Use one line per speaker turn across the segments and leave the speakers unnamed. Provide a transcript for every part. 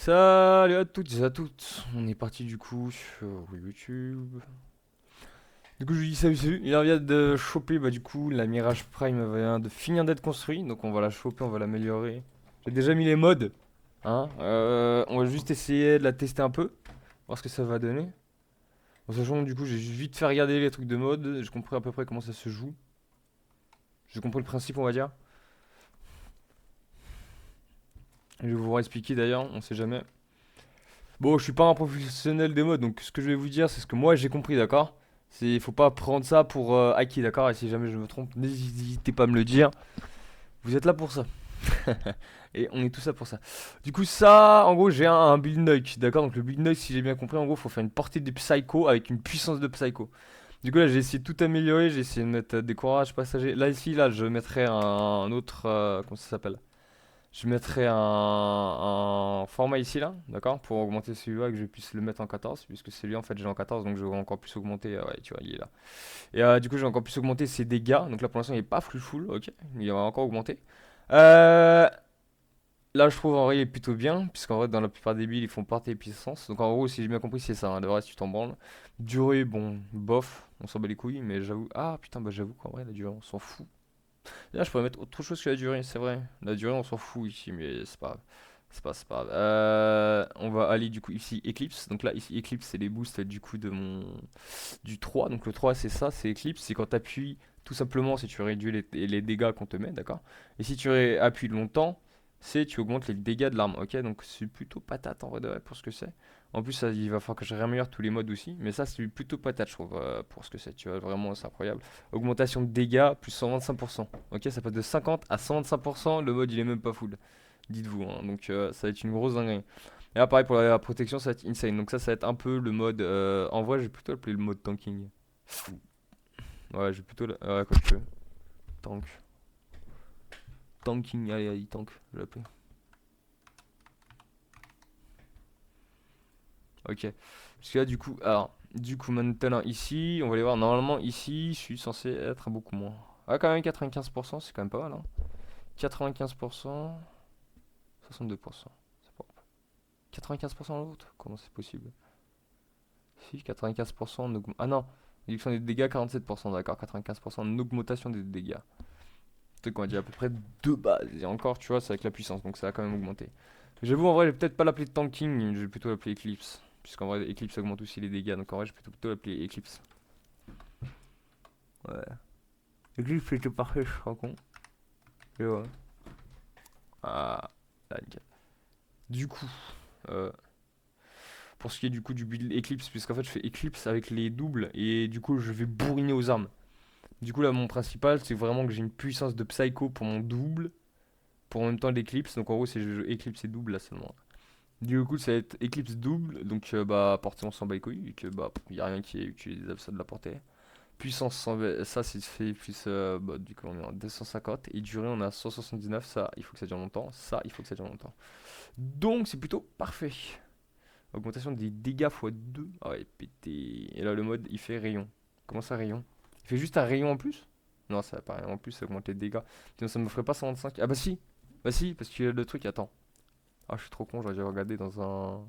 Salut à toutes et à toutes, on est parti du coup sur YouTube. Du coup je lui dis salut, il vient de choper du coup la Mirage Prime vient de finir d'être construit, donc on va la choper, on va l'améliorer. J'ai déjà mis les mods, hein, on va juste essayer de la tester un peu, voir ce que ça va donner. En sachant que du coup j'ai juste vite fait regarder les trucs de mode, j'ai compris à peu près comment ça se joue. J'ai compris le principe on va dire. Je vais vous expliquer d'ailleurs, on sait jamais. Bon, je suis pas un professionnel des modes, donc ce que je vais vous dire, c'est ce que moi j'ai compris, d'accord? Faut pas prendre ça pour acquis, d'accord? Et si jamais je me trompe, n'hésitez pas à me le dire. Vous êtes là pour ça. Et on est tous là pour ça. Du coup, ça, en gros, j'ai un build nuke, d'accord? Donc le build nuke, si j'ai bien compris, en gros, faut faire une portée de psycho avec une puissance de psycho. Du coup, là, j'ai essayé de tout améliorer. J'ai essayé de mettre des courages passagers. Là, ici, là, je mettrai un autre. Comment ça s'appelle? Je mettrai un format ici là, d'accord, pour augmenter celui-là et que je puisse le mettre en 14, puisque celui en fait j'ai en 14, donc je vais encore plus augmenter, ouais tu vois il est là. Et du coup je vais encore plus augmenter ses dégâts, donc là pour l'instant il est pas full, ok, il va encore augmenter. Euh, Là je trouve en vrai il est plutôt bien, puisqu'en vrai dans la plupart des builds ils font porter puissance, donc en gros si j'ai bien compris c'est ça, hein, le reste tu t'en branles. Durée bon, bof, on s'en bat les couilles, mais j'avoue, ah putain bah j'avoue qu'en vrai la durée on s'en fout. Là, je pourrais mettre autre chose que la durée, c'est vrai. La durée, on s'en fout ici, mais c'est pas grave. C'est pas grave. On va aller du coup ici Eclipse. Donc là, ici Eclipse, c'est les boosts du coup de mon. Du 3. Donc le 3, c'est ça, c'est Eclipse. C'est quand tu appuies tout simplement si tu réduis les dégâts qu'on te met, d'accord? Et si tu appuies longtemps, c'est tu augmentes les dégâts de l'arme, ok? Donc c'est plutôt patate en vrai de vrai pour ce que c'est. En plus, il va falloir que je réaméliore tous les modes aussi. Mais ça, c'est plutôt patate, je trouve, pour ce que c'est. Tu vois, vraiment, c'est incroyable. Augmentation de dégâts, plus 125%. Ok, ça passe de 50 à 125%. Le mode, il est même pas full. Dites-vous, hein. Donc, ça va être une grosse dinguerie. Et là, pareil, pour la protection, ça va être insane. Donc, ça va être un peu le mode. En vrai, je vais plutôt l'appeler le mode tanking. Ouais, je vais plutôt. Ouais, quoi que. Tank. Tanking, allez, allez, tank. Je vais l'appeler. Ok. Parce que là, du coup. Alors, du coup, maintenant, ici, on va aller voir. Normalement, ici, je suis censé être à beaucoup moins. Ah, quand même, 95%, c'est quand même pas mal, hein. 95%. 62%. C'est pas... 95% l'autre? Comment c'est possible? Si, 95% en augmentation. Ah non, réduction des dégâts, 47%, d'accord. 95% en augmentation des dégâts. C'est qu'on va dire à peu près deux bases. Et encore, tu vois, c'est avec la puissance, donc ça a quand même augmenté. J'avoue, en vrai, je vais peut-être pas l'appeler tanking, je vais plutôt l'appeler Eclipse. Puisqu'en vrai, Eclipse augmente aussi les dégâts, donc en vrai, je vais plutôt l'appeler Eclipse. Ouais. Eclipse, c'était parfait, je crois con. Et ouais. Ah, là, nickel. Du coup, euh, pour ce qui est du coup du build Eclipse, puisqu'en fait je fais Eclipse avec les doubles et du coup je vais bourriner aux armes. Du coup là mon principal c'est vraiment que j'ai une puissance de Psycho pour mon double, pour en même temps l'Eclipse, donc en gros c'est Eclipse et double là seulement. Du coup ça va être Eclipse double, donc portée on s'en bat les couilles, et que y a rien qui est utilisable ça de la portée. Puissance ça c'est fait plus du coup on est en 250 et durée on est à 179, ça il faut que ça dure longtemps, ça il faut que ça dure longtemps. Donc c'est plutôt parfait. Augmentation des dégâts x2. Ah ouais, pété. Et là, le mode, il fait rayon. Comment ça, rayon? Il fait juste un rayon en plus? Non, ça va pas rien en plus, ça augmente les dégâts. Sinon, ça me ferait pas 125. Ah bah si! Bah si, parce que le truc, attends. Ah, je suis trop con, j'aurais dû regarder dans un.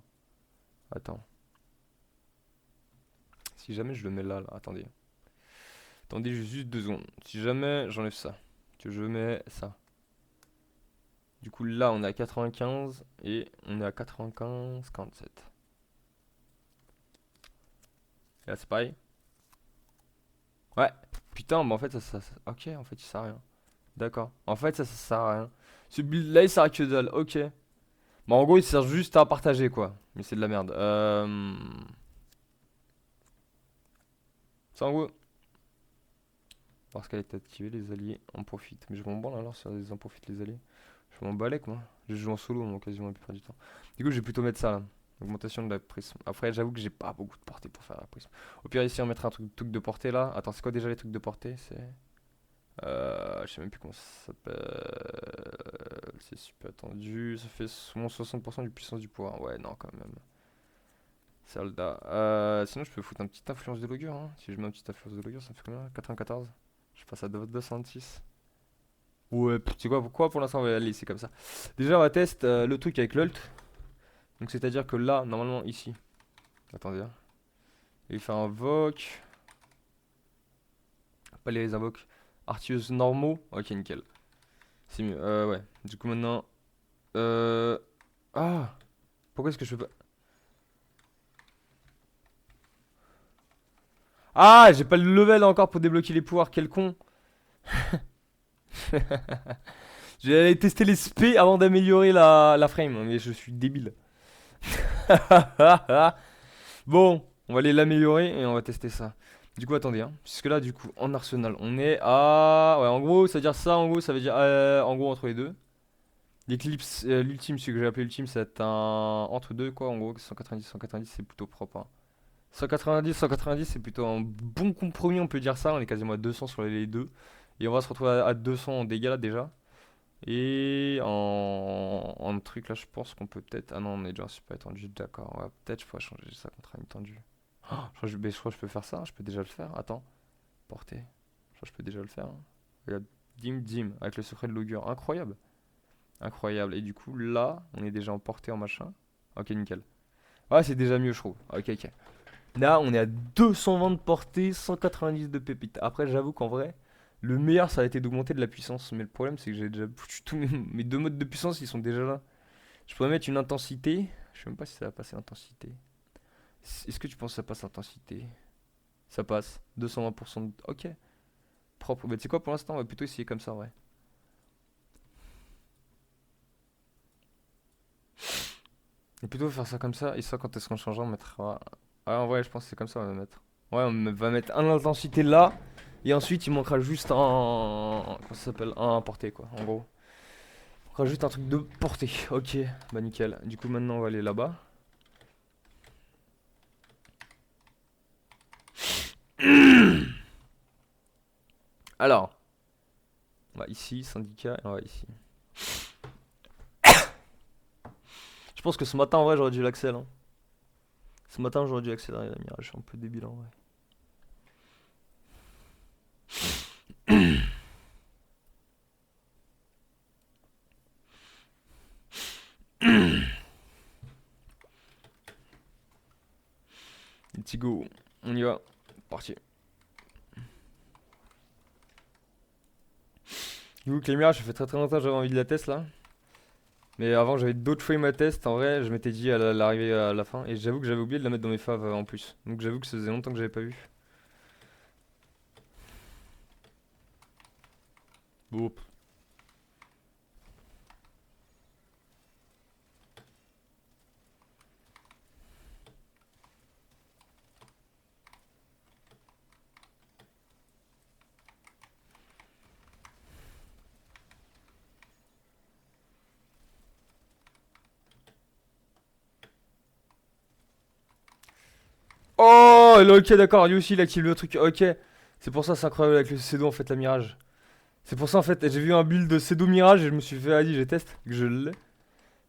Attends. Si jamais je le mets là, là, attendez. Attendez juste 2 secondes. Si jamais j'enlève ça, que je mets ça. Du coup, là, on est à 95 et on est à 95, 47. Et là, c'est pareil. Ouais. Putain, bah en fait, ok, en fait, il sert à rien. D'accord. En fait, ça sert à rien. Ce build là, il sert à que dalle. Ok. Bah, en gros, il sert juste à partager, quoi. Mais c'est de la merde. Ça, en gros. Parce qu'elle est activée, les alliés en profitent. Mais je m'en branle alors si ils en profitent, les alliés. Je m'en balèque, moi. Je joue en solo, moi, quasiment la plupart du temps. Du coup, je vais plutôt mettre ça là. Augmentation de la prisme. Après, j'avoue que j'ai pas beaucoup de portée pour faire la prisme. Au pire, ici, on mettra un truc de portée là. Attends, c'est quoi déjà les trucs de portée? Je sais même plus comment ça s'appelle. C'est super tendu. Ça fait moins 60% du puissance du pouvoir. Ouais, non, quand même. Soldat. Sinon, je peux foutre un petit influence de l'augure, hein. Si je mets un petit influence de l'augure, ça me fait combien? 94. Je passe à 206. Ouais, tu sais quoi, pourquoi pour l'instant on va aller, c'est comme ça. Déjà, on va tester le truc avec l'ult. Donc c'est-à-dire que là, normalement ici. Attendez, hein. Il fait un invoque. Pas les invoques. Artilleuse normaux. Ok, nickel. C'est mieux. Ouais. Du coup maintenant. Euh... Ah! Pourquoi est-ce que je peux pas... Ah! J'ai pas le level encore pour débloquer les pouvoirs. Quel con. J'ai allé tester les SP avant d'améliorer la frame. Mais je suis débile. Bon, on va aller l'améliorer et on va tester ça. Du coup, attendez, hein. Puisque là, du coup, en arsenal, on est à. Ouais, en gros, ça veut dire ça. En gros, ça veut dire. En gros, entre les deux. L'éclipse, l'ultime, celui que j'ai appelé ultime, c'est un. Entre deux, quoi. En gros, 190, 190, c'est plutôt propre, hein. 190, 190, c'est plutôt un bon compromis, on peut dire ça. On est quasiment à 200 sur les deux. Et on va se retrouver à 200 en dégâts là déjà. Et en truc là, je pense qu'on peut peut-être. Ah non, on est déjà super étendu, d'accord. Ouais, peut-être je pourrais changer ça contre un étendu. Mais je crois que je peux faire ça, je peux déjà le faire. Attends, porter. Je crois que je peux déjà le faire, hein. Regarde, dim dim, avec le secret de l'augure. Incroyable. Incroyable. Et du coup, là, on est déjà en portée en machin. Ok, nickel. Ouais, c'est déjà mieux, je trouve. Ok, ok. Là, on est à 220 de portée, 190 de pépite. Après, j'avoue qu'en vrai, le meilleur, ça a été d'augmenter de la puissance. Mais le problème, c'est que j'ai déjà foutu tous mes deux modes de puissance, ils sont déjà là. Je pourrais mettre une intensité. Je sais même pas si ça va passer l'intensité. Est-ce que tu penses que ça passe l'intensité? Ça passe. 220% de... Ok. Propre. Mais tu sais quoi, pour l'instant, on va plutôt essayer comme ça, ouais. Et plutôt faire ça comme ça. Et ça, quand est-ce qu'on changera, on mettra... Ouais, en vrai, je pense que c'est comme ça, on va mettre. Ouais, va mettre un intensité là. Et ensuite, il manquera juste un. Comment ça s'appelle? Un portée, quoi, en gros. Il manquera juste un truc de portée. Ok, bah nickel. Du coup, maintenant, on va aller là-bas. Alors, on va ici, syndicat, et on va ici. Je pense que ce matin, en vrai, j'aurais dû l'accélérer, hein. Ce matin, j'aurais dû accélérer la mirage. Je suis un peu débile, en vrai. Let's go. On y va. Parti. Du coup, Clémira, ça fait très très longtemps que j'avais envie de la test là. Mais avant, j'avais d'autres frames à test. En vrai, je m'étais dit à l'arrivée à la fin. Et j'avoue que j'avais oublié de la mettre dans mes faves en plus. Donc j'avoue que ça faisait longtemps que j'avais pas vu. Bon. Oh, ok, d'accord. Lui aussi, il active le truc. Ok. C'est pour ça, c'est incroyable avec le Cedo en fait, la Mirage. C'est pour ça en fait, j'ai vu un build de Cedo Mirage et je me suis fait, allez, je teste, que je l'ai.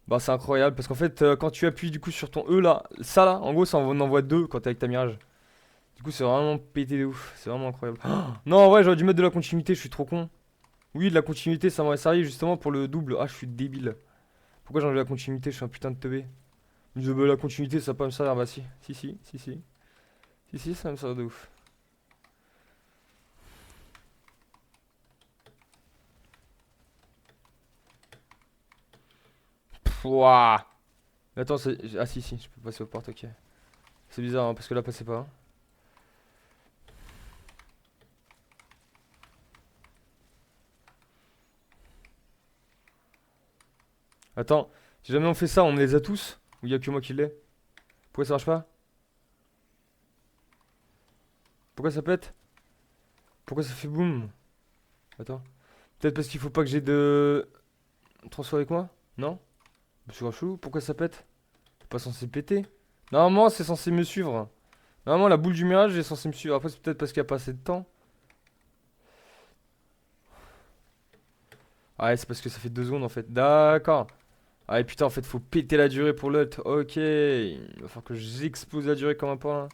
Bah, c'est incroyable parce qu'en fait, quand tu appuies du coup sur ton E là, ça là, en gros, ça en envoie deux quand t'es avec ta Mirage. Du coup, c'est vraiment pété de ouf. C'est vraiment incroyable. Non, en vrai, j'aurais dû mettre de la continuité, je suis trop con. Oui, de la continuité, ça m'aurait servi justement pour le double. Ah, je suis débile. Pourquoi j'ai enlevé la continuité? Je suis un putain de teubé. Je me disais, bah, la continuité, ça va pas me servir. Bah, si, si, si, si, si. Si, si, ça va me servir de ouf. Pouah. Attends, ah, si, si, je peux passer aux portes, ok. C'est bizarre, hein, parce que là, passez pas, hein. Attends, si jamais on fait ça, on les a tous? Ou y a que moi qui l'ai? Pourquoi ça marche pas? Pourquoi ça pète? Pourquoi ça fait boum? Attends. Peut-être parce qu'il faut pas que j'ai de transfert avec moi? Non? C'est grave chelou, pourquoi ça pète? C'est pas censé péter. Normalement, c'est censé me suivre. Normalement, la boule du mirage est censée me suivre. Après, c'est peut-être parce qu'il y a pas assez de temps. Ah ouais, c'est parce que ça fait 2 secondes en fait. D'accord. Ah et putain, en fait, faut péter la durée pour l'ult. Ok. Il va falloir que j'explose la durée comme un pain.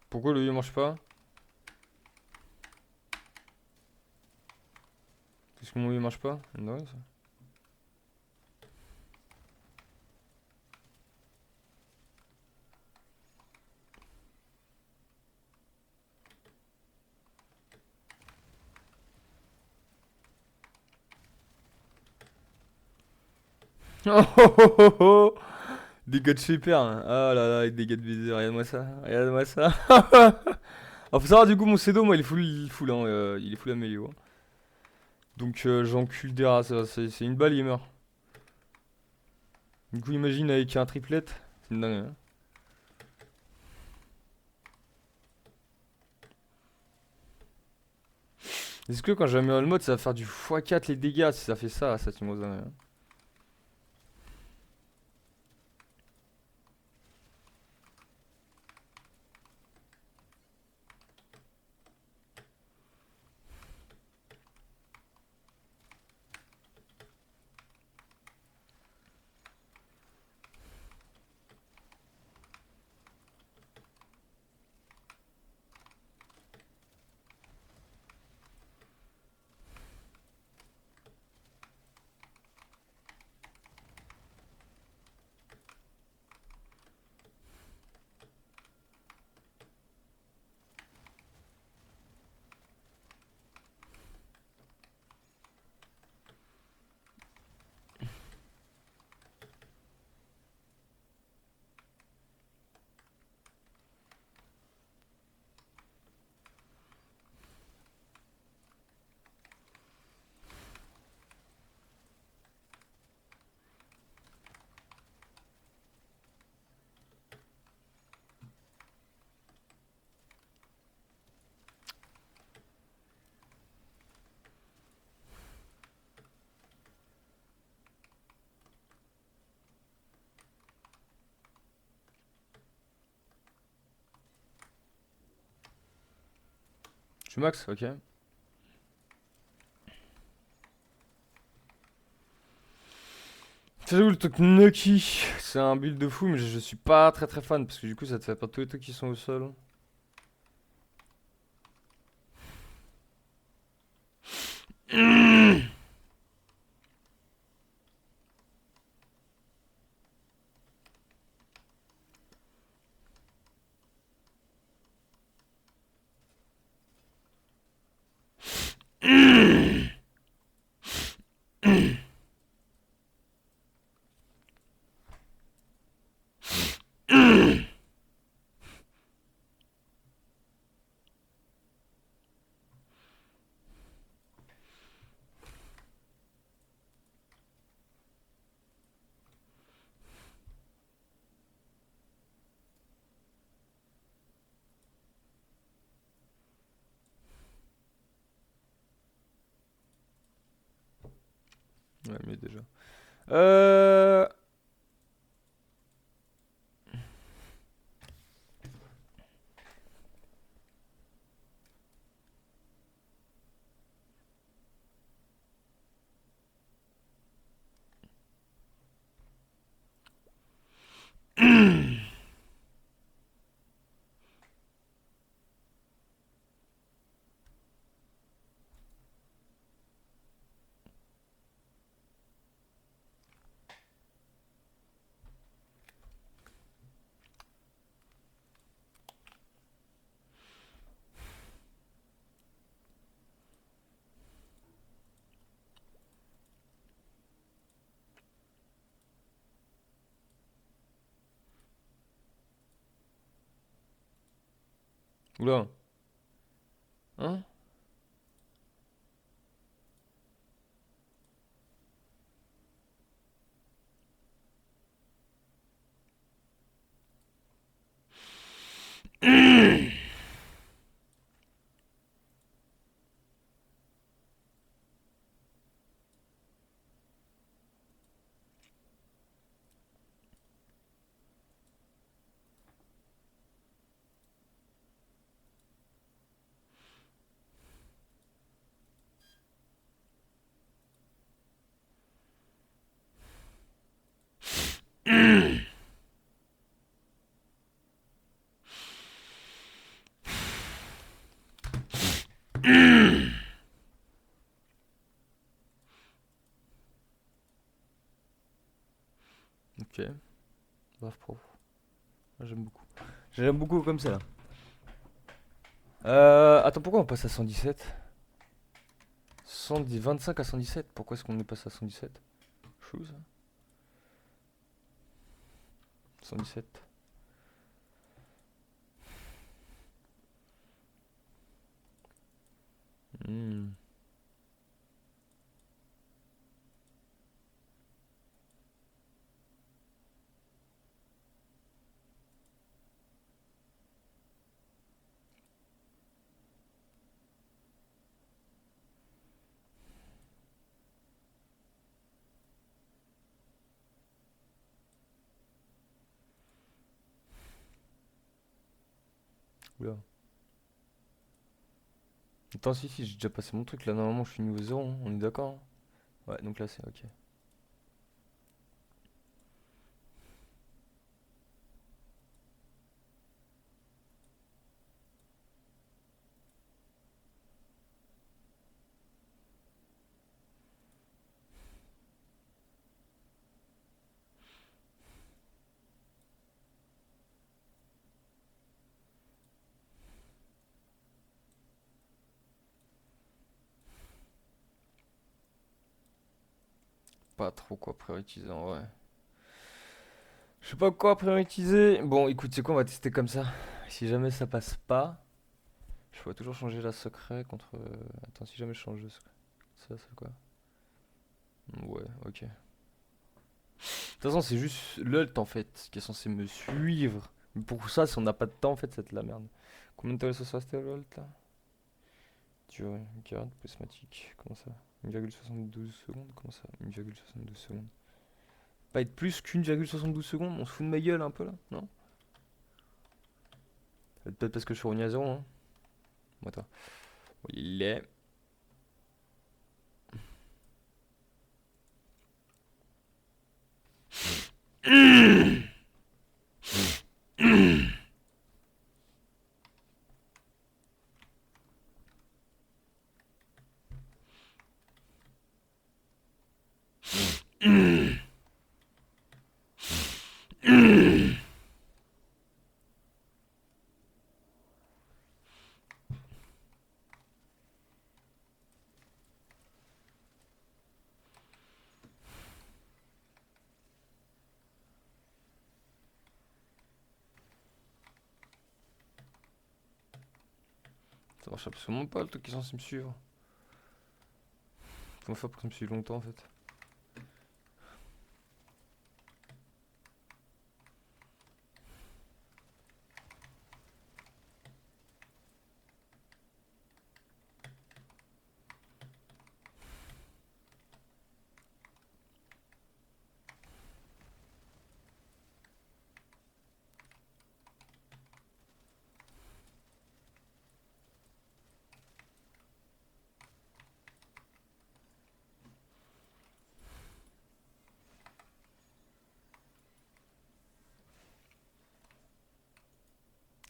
Pourquoi lui il mange pas? Parce que mon lui il mange pas? Non, ça. Oh oh oh oh oh. Dégâts de super, hein. Ah là là, dégâts de baiser, regarde-moi ça, regarde-moi ça. Ah, faut savoir, du coup, mon Cedo, moi, il est full, hein, il est full amélio, hein. Donc, j'encule des races, c'est une balle, il meurt. Du coup, imagine avec un triplet, c'est une dingue, hein. Est-ce que quand je la mets en mode, ça va faire du x4 les dégâts si ça fait ça Timosa, hein. Tu max, ok. C'est où le truc Nucky? C'est un build de fou, mais je suis pas très très fan parce que du coup, ça te fait pas tous les trucs qui sont au sol. Ouais, mais déjà. Euh... Oula. Hein? Ok, bref pro. Moi, j'aime beaucoup. J'aime beaucoup comme ça. Attends, pourquoi on passe à 117? 110, 25 à 117? Pourquoi est-ce qu'on est passé à 117? Chou ça. 117. Hmm. Oula. Attends, si, j'ai déjà passé mon truc là. Normalement, je suis niveau 0, hein, on est d'accord, hein. Ouais, donc là, c'est ok. Pas trop quoi prioriser en vrai. Je sais pas quoi prioriser. Bon, écoute, c'est quoi, on va tester comme ça. Si jamais ça passe pas, je pourrais toujours changer la secret contre. Attends, si jamais je change de secret. Ça, c'est quoi? Ouais, ok. De toute façon, c'est juste l'ult en fait qui est censé me suivre. Mais pour ça, si on n'a pas de temps, en fait, c'est de la merde. Combien de temps ça rester à l'ult là? Durée, garde, prismatique. Comment ça? 1,72 secondes? Comment ça? 1,72 secondes. Pas être plus qu'1,72 secondes? On se fout de ma gueule un peu là? Non? Peut-être parce que je suis revenu à 0, hein. Bon, attends. Bon, il est. Ça marche absolument pas le truc qui est censé me suivre. Comment faire pour que ça me suive longtemps en fait?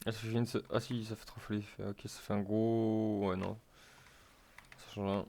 Ah, ah si, ça fait trop folie. Ok, ça fait un gros. Ouais, non. Ça change rien.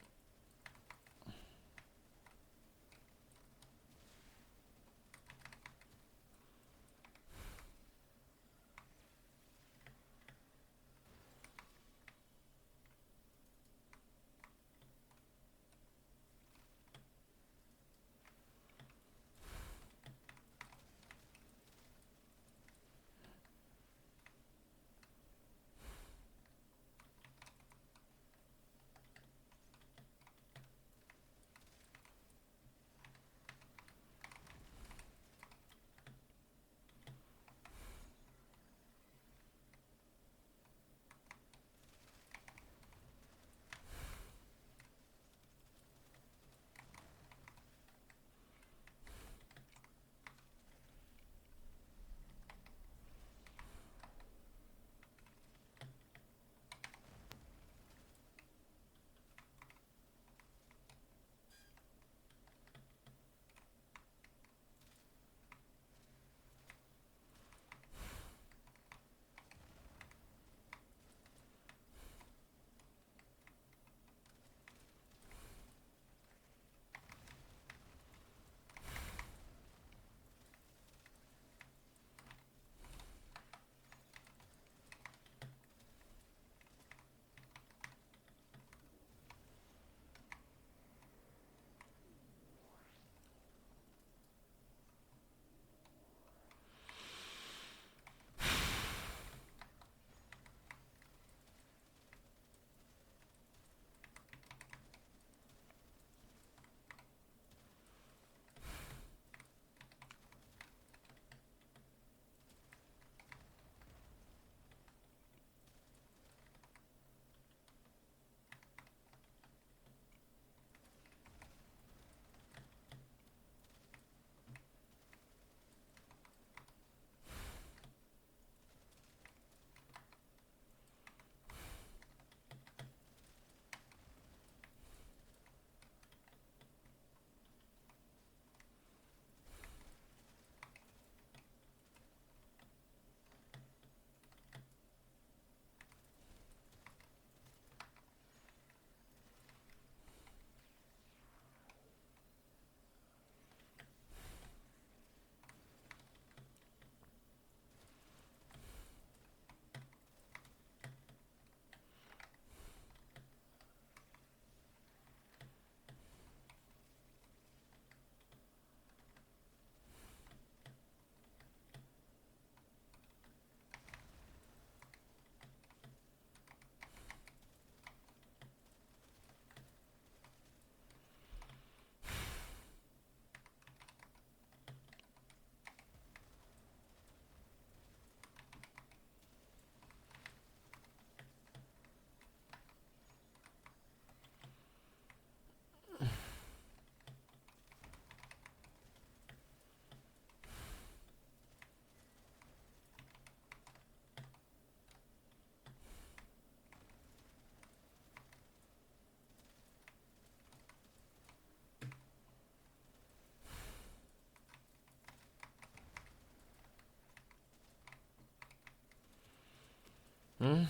Hmm.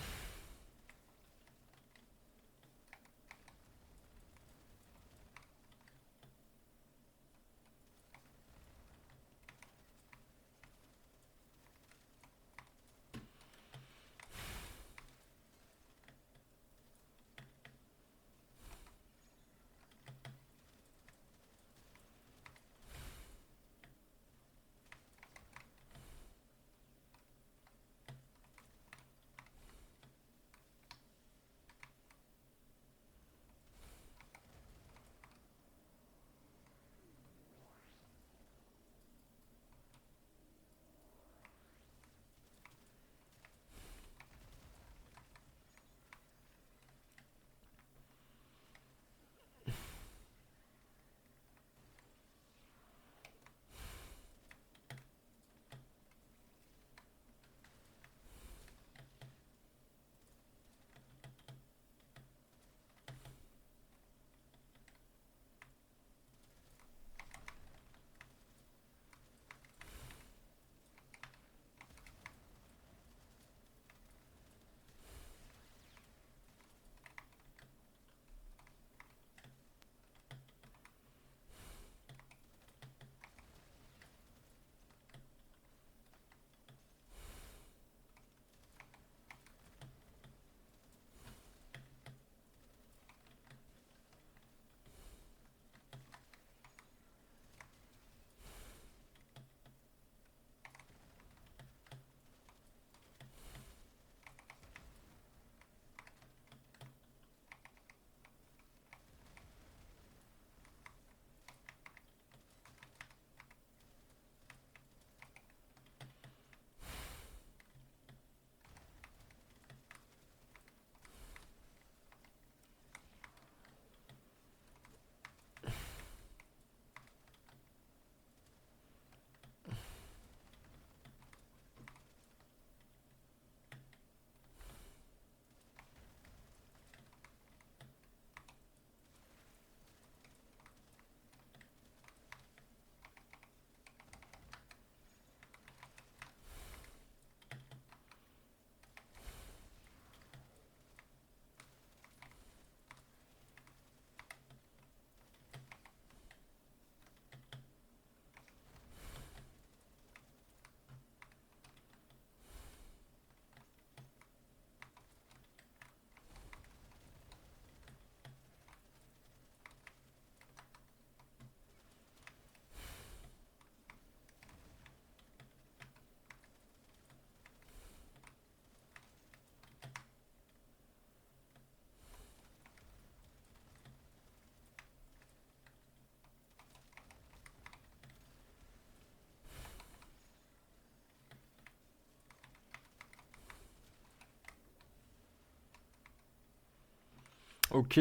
Ok.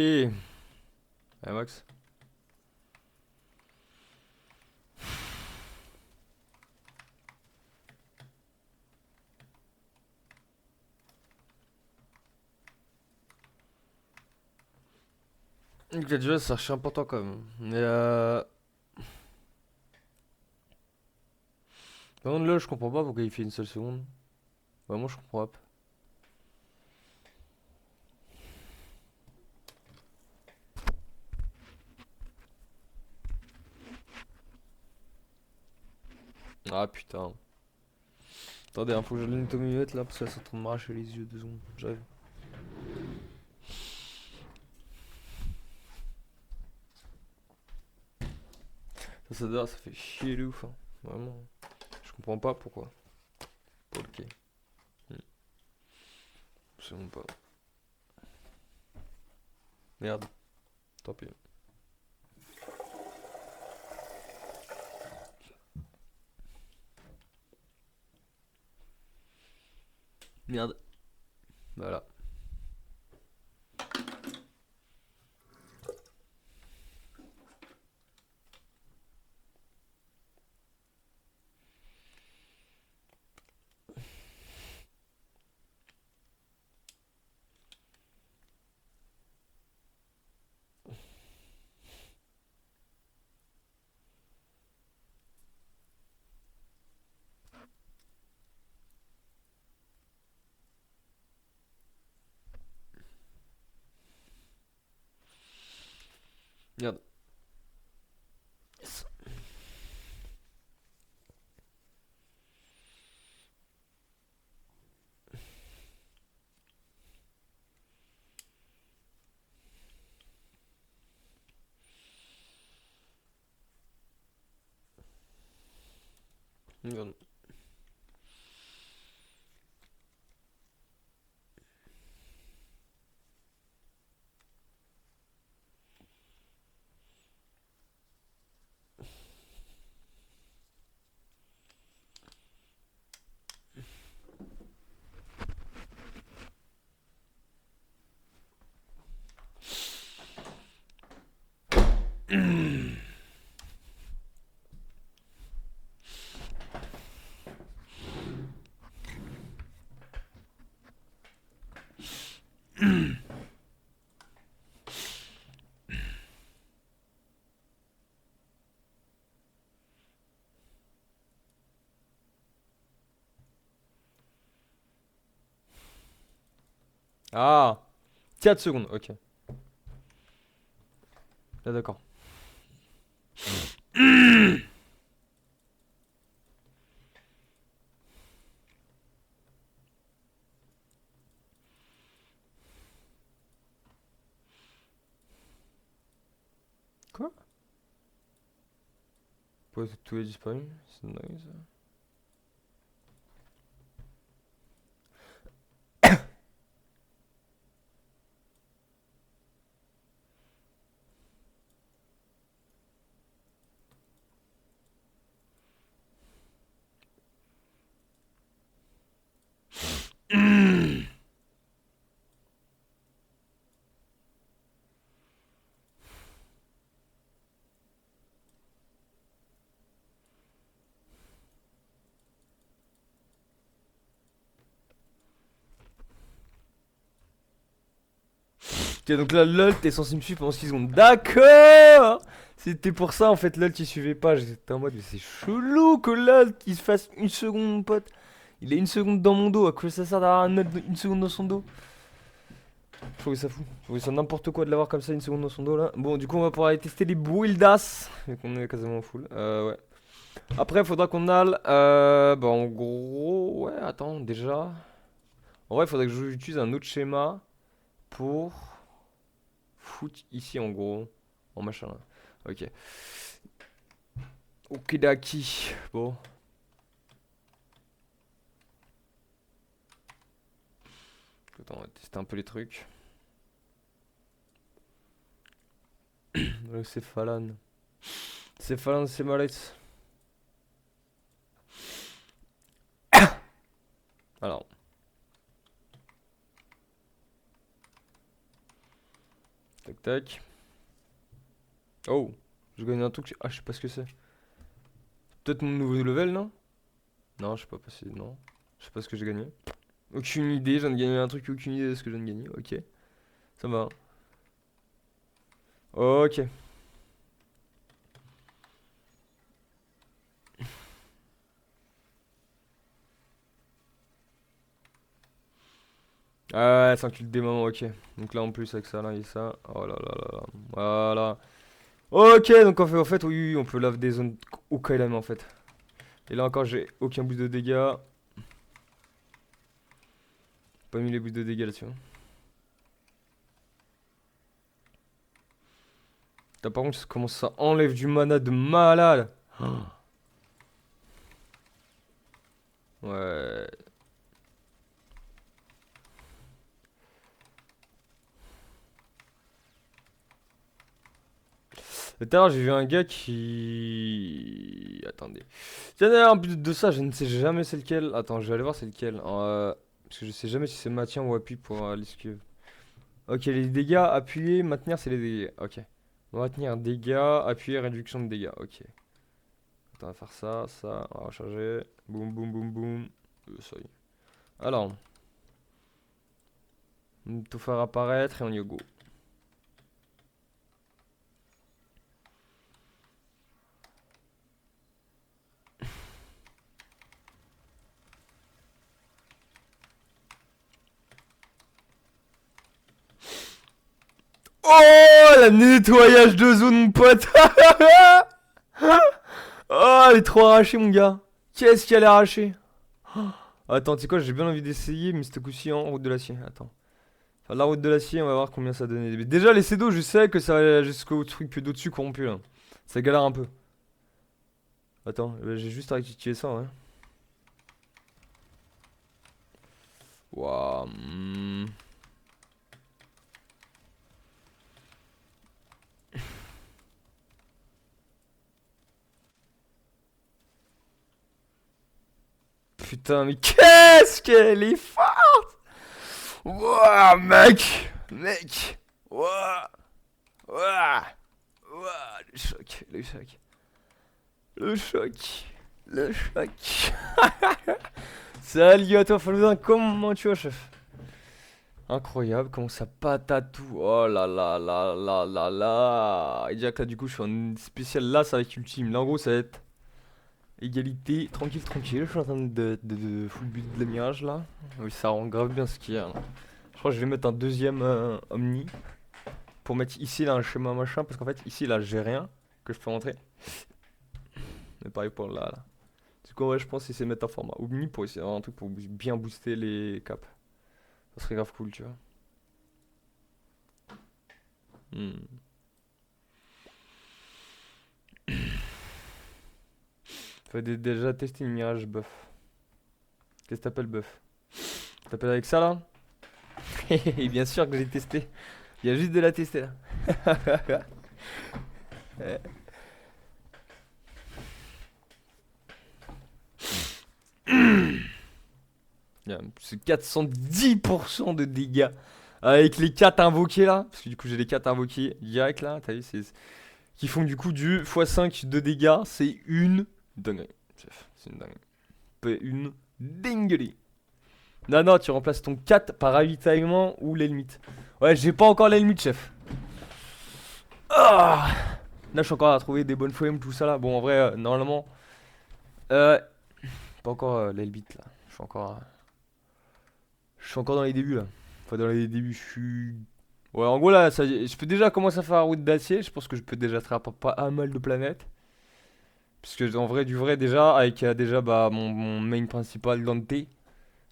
Ah, Max. Donc là, déjà, c'est archi important quand même. Mais par contre, là, je comprends pas pourquoi il fait une seule seconde. Vraiment, je comprends pas. Ah putain. Attendez, faut que je donne une minute là, parce que ça est en train de m'arracher les yeux 2 secondes. J'arrive. Ça fait chier de ouf, hein. Vraiment. Je comprends pas pourquoi. Ok. Absolument pas. Merde. Tant pis. Merde. Voilà. Merde. Yes. Merde. Ah, 4 secondes, ok. Là, d'accord. Quoi? Tout est disparu? C'est dingue ça. Ok, donc là, LOL, t'es censé me suivre pendant 6 secondes. D'accord! C'était pour ça, en fait, LOL qui suivait pas. J'étais en mode, mais c'est chelou que LOL qui se fasse une seconde, mon pote. Il est une seconde dans mon dos. À quoi ça sert d'avoir un autre une seconde dans son dos? Je trouvais ça fou. Je trouvais ça n'importe quoi de l'avoir comme ça une seconde dans son dos là. Bon, du coup, on va pouvoir aller tester les buildas. Vu qu'on est quasiment full. Ouais. Après, il faudra qu'on aille. Bah, en gros. Ouais, attends, déjà. En vrai, il faudrait que j'utilise un autre schéma pour foot ici en gros. En machin là. Ok. Okidaki. Bon. Attends, on va tester un peu les trucs. C'est Falan. C'est Falan, c'est Malette. Alors. Tac tac. Oh. Je gagne un truc. Ah, je sais pas ce que c'est. Peut-être mon nouveau level, non? Non, je sais pas passer. Non. Je sais pas ce que j'ai gagné. Aucune idée, je viens de gagner un truc, aucune idée de ce que je viens de gagner. Ok. Ça va. Ok. Ah ouais, ça encule des moments, ok. Donc là en plus avec ça, là et ça. Oh là là là là. Voilà. Ok, donc en fait oui, oui, on peut lave des zones au KLM en fait. Et là encore, j'ai aucun boost de dégâts. Pas mis les boosts de dégâts là-dessus. Là, par contre, comment ça enlève du mana de malade. Ouais. Tout à l'heure, j'ai vu un gars qui. Attendez. Tiens, d'ailleurs, en plus de ça, je ne sais jamais c'est lequel. Attends, je vais aller voir c'est lequel. Parce que je sais jamais si c'est maintien ou appui pour l'esquive. Ok, les dégâts, appuyer, maintenir, c'est les dégâts. Ok. Maintenir, dégâts, appuyer, réduction de dégâts. Ok. Attends, on va faire ça, ça, on va recharger. Boum, boum, boum, boum. Ça y est. Alors, tout faire apparaître et on y go. Oh, le nettoyage de zone, mon pote. Oh, elle est trop arrachée, mon gars. Qu'est-ce qu'elle est arrachée? Attends, tu sais quoi, j'ai bien envie d'essayer, mais ce coup-ci en route de l'acier. Attends. Enfin, la route de l'acier, on va voir combien ça donnait. Mais déjà, les C2, je sais que ça va jusqu'au truc d'au-dessus corrompu, là. Ça galère un peu. Attends, j'ai juste à rectifier ça, ouais. Waouh. Putain, mais qu'est-ce qu'elle est forte! Wouah, mec! Mec! Wouah! Wouah! Wouah! Le choc, le choc. Le choc. Le choc. Salut à toi, Falouzin, comment tu vas, chef? Incroyable, comment ça patate tout. Oh là là là là là là. Et déjà que là, du coup, je suis en spécial là, ça va être ultime. Là, en gros, ça va être égalité, tranquille, tranquille. Je suis en train de full but de la mirage là. Oui, ça rend grave bien ce qu'il y a là. Je crois que je vais mettre un deuxième Omni pour mettre ici là un schéma machin. Parce qu'en fait, ici là, j'ai rien que je peux rentrer. Mais pareil pour là, là. Du coup, ouais, je pense essayer de mettre un format Omni pour essayer d'avoir un truc pour bien booster les caps. Ça serait grave cool, tu vois. Hmm. Faut déjà tester une Mirage buff. Qu'est-ce que t'appelles buff? T'appelles avec ça là? Et bien sûr que j'ai testé. Il y a juste de la tester là. Euh, C'est 410% de dégâts. Avec les 4 invoqués là. Parce que du coup j'ai les 4 invoqués direct là. T'as vu, qui font du coup du x5 de dégâts. C'est une dinguerie. Chef, c'est une dinguerie. Une dinguerie. Non, non, tu remplaces ton 4 par ravitaillement ou l'elmite. Ouais, j'ai pas encore l'elmite, chef. Ah, là, je suis encore à trouver des bonnes flammes, tout ça là. Bon, en vrai, normalement. Euh, Pas encore l'elmite là. Je suis encore dans les débuts là. Enfin, dans les débuts, je suis. Ouais, en gros là, je peux déjà commencer à faire la route d'acier. Je pense que je peux déjà faire pas mal de planètes. Puisque en vrai, du vrai, déjà, avec déjà bah, mon main principal Dante.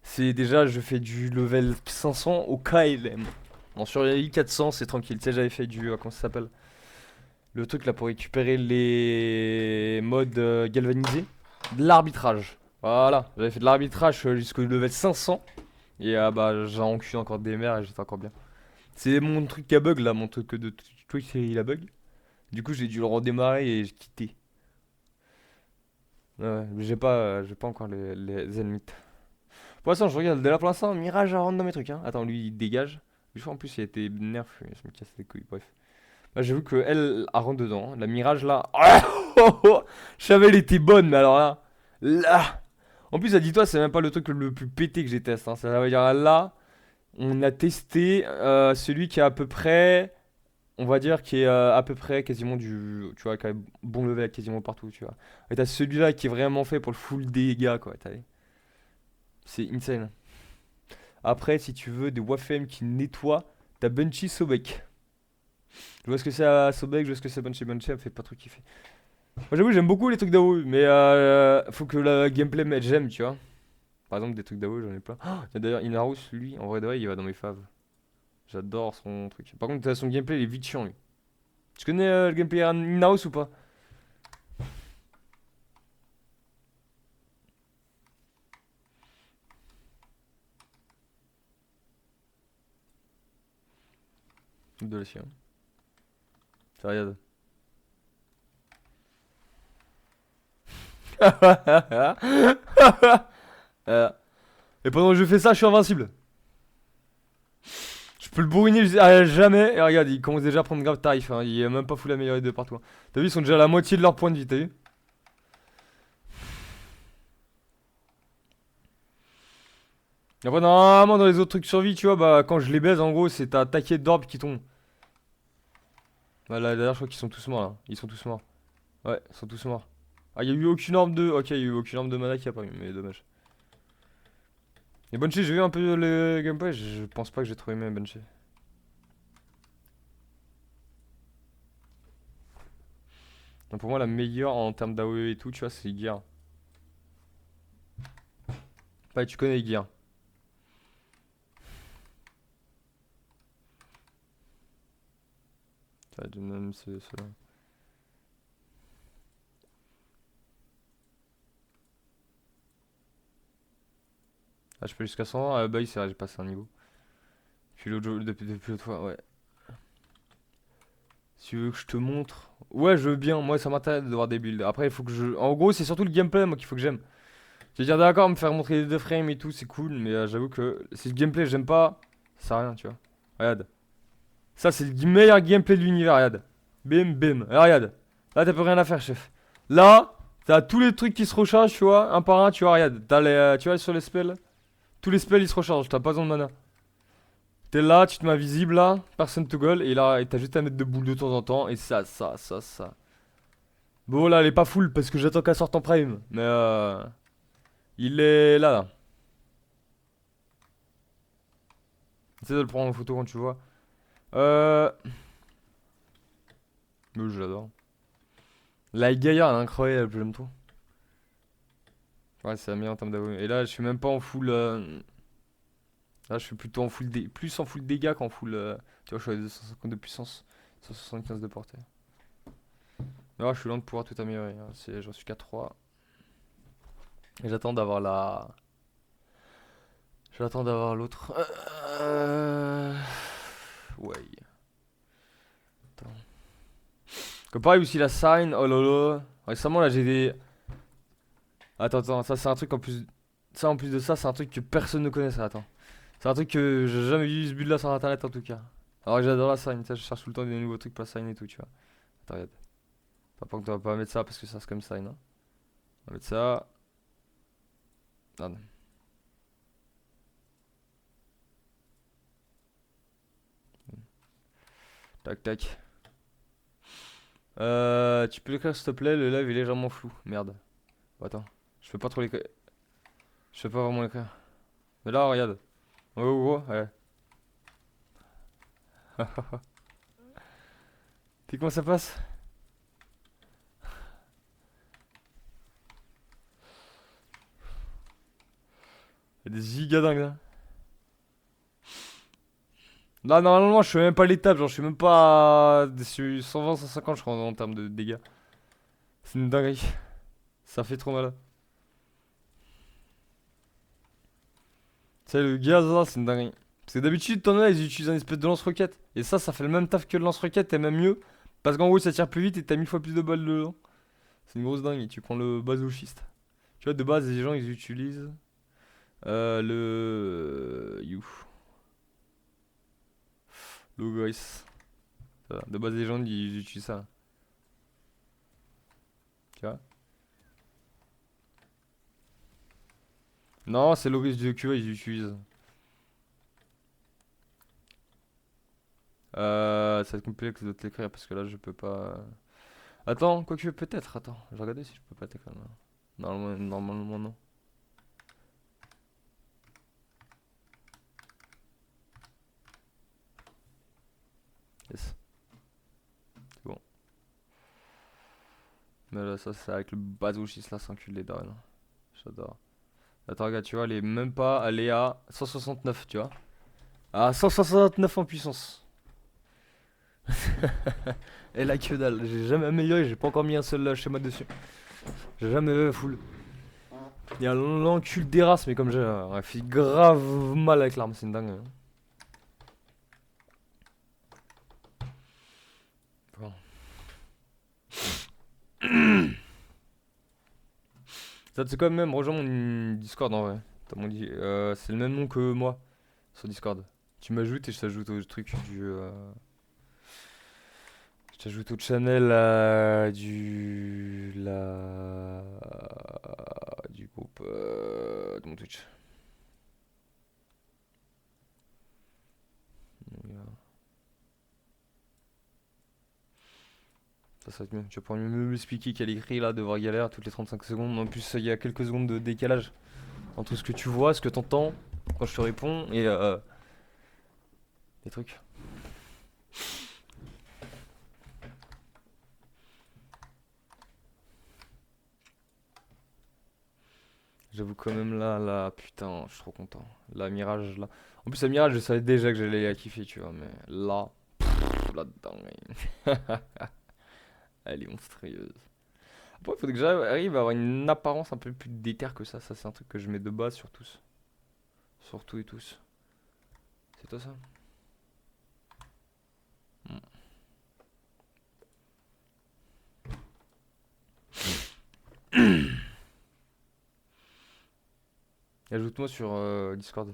C'est déjà, je fais du level 500 au KLM. Bon, sur les 400, c'est tranquille. Tu sais, j'avais fait du. Comment ça s'appelle? Le truc là pour récupérer les modes galvanisés. De l'arbitrage. Voilà, j'avais fait de l'arbitrage jusqu'au level 500. Et bah, j'ai enculé encore des mers et j'étais encore bien. C'est mon truc qui a bug là, mon truc de Twitch il a bug. Du coup, j'ai dû le redémarrer et j'ai quitté. Ouais, mais j'ai pas encore les ennemis. Pour l'instant, je regarde. Là, pour l'instant, Mirage à rendre dans mes trucs. Hein. Attends, lui, il dégage. Je crois en plus, il a été nerf. Je me casse les couilles. Bref. Bah, j'avoue que elle rentre dedans. Hein. La Mirage là. Je savais, elle était bonne, mais alors là. Là. En plus, dis-toi, c'est même pas le truc le plus pété que j'ai testé. Hein. Ça veut dire là, on a testé celui qui est à peu près. On va dire qui est à peu près quasiment du. Tu vois, qui a bon level quasiment partout. Tu vois. Et t'as celui-là qui est vraiment fait pour le full dégâts, quoi. C'est insane. Après, si tu veux des Wafem qui nettoient, t'as Bunchy Sobek. Je vois ce que c'est à Sobek, je vois ce que c'est Bunchy. Bunchy, elle me fait pas trop kiffer. Moi, j'avoue, j'aime beaucoup les trucs d'AOE, mais faut que la gameplay j'aime, tu vois. Par exemple, des trucs d'AOE, j'en ai plein. Oh, tiens, d'ailleurs, Inarus, lui, en vrai de vrai, il va dans mes faves. J'adore son truc. Par contre, son gameplay, il est vite chiant, lui. Tu connais le gameplay Inarus ou pas? De la chien. Ça regarde. Euh, Et pendant que je fais ça, je suis invincible. Je peux le bourriner à jamais. Et regarde, ils commencent déjà à prendre grave tarif. Hein. Il est même pas full amélioré de partout. Hein. T'as vu, ils sont déjà à la moitié de leur point de vie, t'as vu? Et après, normalement, dans les autres trucs survie, tu vois, bah, quand je les baise, en gros, c'est ta taquet d'orbe qui tombe. Bah, là, d'ailleurs, je crois qu'ils sont tous morts, là. Ils sont tous morts. Ouais, ils sont tous morts. Ah, il y a eu aucune arme de. Ok, il y a eu aucune arme de mana qui a pas eu, mais dommage. Et Banshee, j'ai vu un peu le gameplay, je pense pas que j'ai trop aimé Banshee. Donc pour moi, la meilleure en termes d'AOE et tout, tu vois, c'est Gear. Ouais, tu connais Gear. Ça, même ceux-là. Ah, je peux jusqu'à 100. Ah, bah oui, c'est vrai, j'ai passé un niveau. Puis depuis l'autre fois, ouais. Si tu veux que je te montre. Ouais, je veux bien. Moi, ça m'intéresse de voir des builds. Après, il faut que je. En gros, c'est surtout le gameplay, moi, qu'il faut que j'aime. Je veux dire, d'accord, me faire montrer les deux frames et tout, c'est cool. Mais j'avoue que si le gameplay, j'aime pas, ça sert à rien, tu vois. Regarde. Ça, c'est le meilleur gameplay de l'univers, regarde. Bim, bim. Et regarde. Là, t'as plus rien à faire, chef. Là, t'as tous les trucs qui se rechargent, tu vois, un par un, tu vois, regarde. T'as les, tu vois, sur les spells. Tous les spells, ils se rechargent. T'as pas besoin de mana. T'es là, tu te mets invisible là, personne te gueule, et là, t'as juste à mettre de boules de temps en temps, et ça. Bon, là, elle est pas full parce que j'attends qu'elle sorte en prime, mais il est là, là. Essaie de le prendre en photo quand tu le vois. Euh. Mais je l'adore. La Gaïa, elle est incroyable, j'aime trop. Ouais, c'est la meilleure en termes d'AOE. Et là, je suis même pas en full. Là, je suis plutôt en full plus en full dégâts qu'en full. Tu vois, je suis à 250 de puissance, 175 de portée. Mais là, je suis loin de pouvoir tout améliorer, hein. J'en suis qu'à 3. Et j'attends d'avoir la. J'attends d'avoir l'autre. Ouais. Attends. Comme pareil aussi la sign, oh lolo. Récemment là j'ai des. Attends, ça c'est un truc en plus. Ça en plus de ça, c'est un truc que personne ne connaît ça, attends. C'est un truc que j'ai jamais vu ce build là sur internet en tout cas. Alors que j'adore la sign, je cherche tout le temps des nouveaux trucs pour la sign et tout, tu vois. Attends, regarde. Pas que tu vas pas mettre ça parce que ça c'est comme sign, hein. On va mettre ça. Ah, non. Tac, tac. Tu peux l'écrire s'il te plaît, le live est légèrement flou. Merde. Bon, attends. Je peux pas trop l'écrire. Je peux pas vraiment l'écrire. Mais là, regarde. Oh, oh, oh, ouais. T'es comment ça passe? Y'a des giga dingues là. Là, normalement, je fais même pas l'étape. Genre, je suis même pas. Je suis 120, 150, je crois, en termes de dégâts. C'est une dinguerie. Ça fait trop mal. Tu sais, le gaz là, c'est une dinguerie. Parce que d'habitude, t'en as, ils utilisent un espèce de lance-roquette. Et ça fait le même taf que le lance-roquette, et même mieux. Parce qu'en gros, ça tire plus vite et t'as 1000 fois plus de balles dedans. C'est une grosse dingue. Tu prends le basochiste. Tu vois, de base, les gens, ils utilisent. You. Logoris. De base, les gens, ils utilisent ça. Tu vois? Non, c'est Loris de QA, ils utilisent. Ça va être complexe de t'écrire parce que là, je peux pas. Attends, quoique peut-être, attends. Je vais regarder si je peux pas t'écrire là. Normalement non. Yes, c'est bon. Mais là, ça, c'est avec le bazoochis là, c'est un cul des darons. J'adore. Attends, regarde, tu vois, elle est même pas. Elle est à 169, tu vois. À 169 en puissance. Et là, que dalle. J'ai jamais amélioré, j'ai pas encore mis un seul schéma dessus. J'ai jamais full. Il y a l'encul des races, mais comme j'ai fait grave mal avec l'arme, c'est une dingue, hein. Bon. Ça, c'est quand même, rejoins mon Discord en vrai. C'est le même nom que moi sur Discord. Tu m'ajoutes et je t'ajoute au truc du. Je t'ajoute au channel du groupe de mon Twitch. Ça va être mieux. Tu vas pouvoir mieux m'expliquer qu'elle écrit là, devoir galère toutes les 35 secondes. En plus, il y a quelques secondes de décalage entre ce que tu vois, ce que t'entends quand je te réponds et les trucs. J'avoue quand même là, putain, je suis trop content. La Mirage, là. En plus, la Mirage, je savais déjà que j'allais la kiffer, tu vois, mais là, là-dedans, elle est monstrueuse. Après, il faudrait que j'arrive à avoir une apparence un peu plus déter que ça. Ça, c'est un truc que je mets de base sur tous. Sur tout et tous. C'est toi ça? Ajoute-moi sur Discord.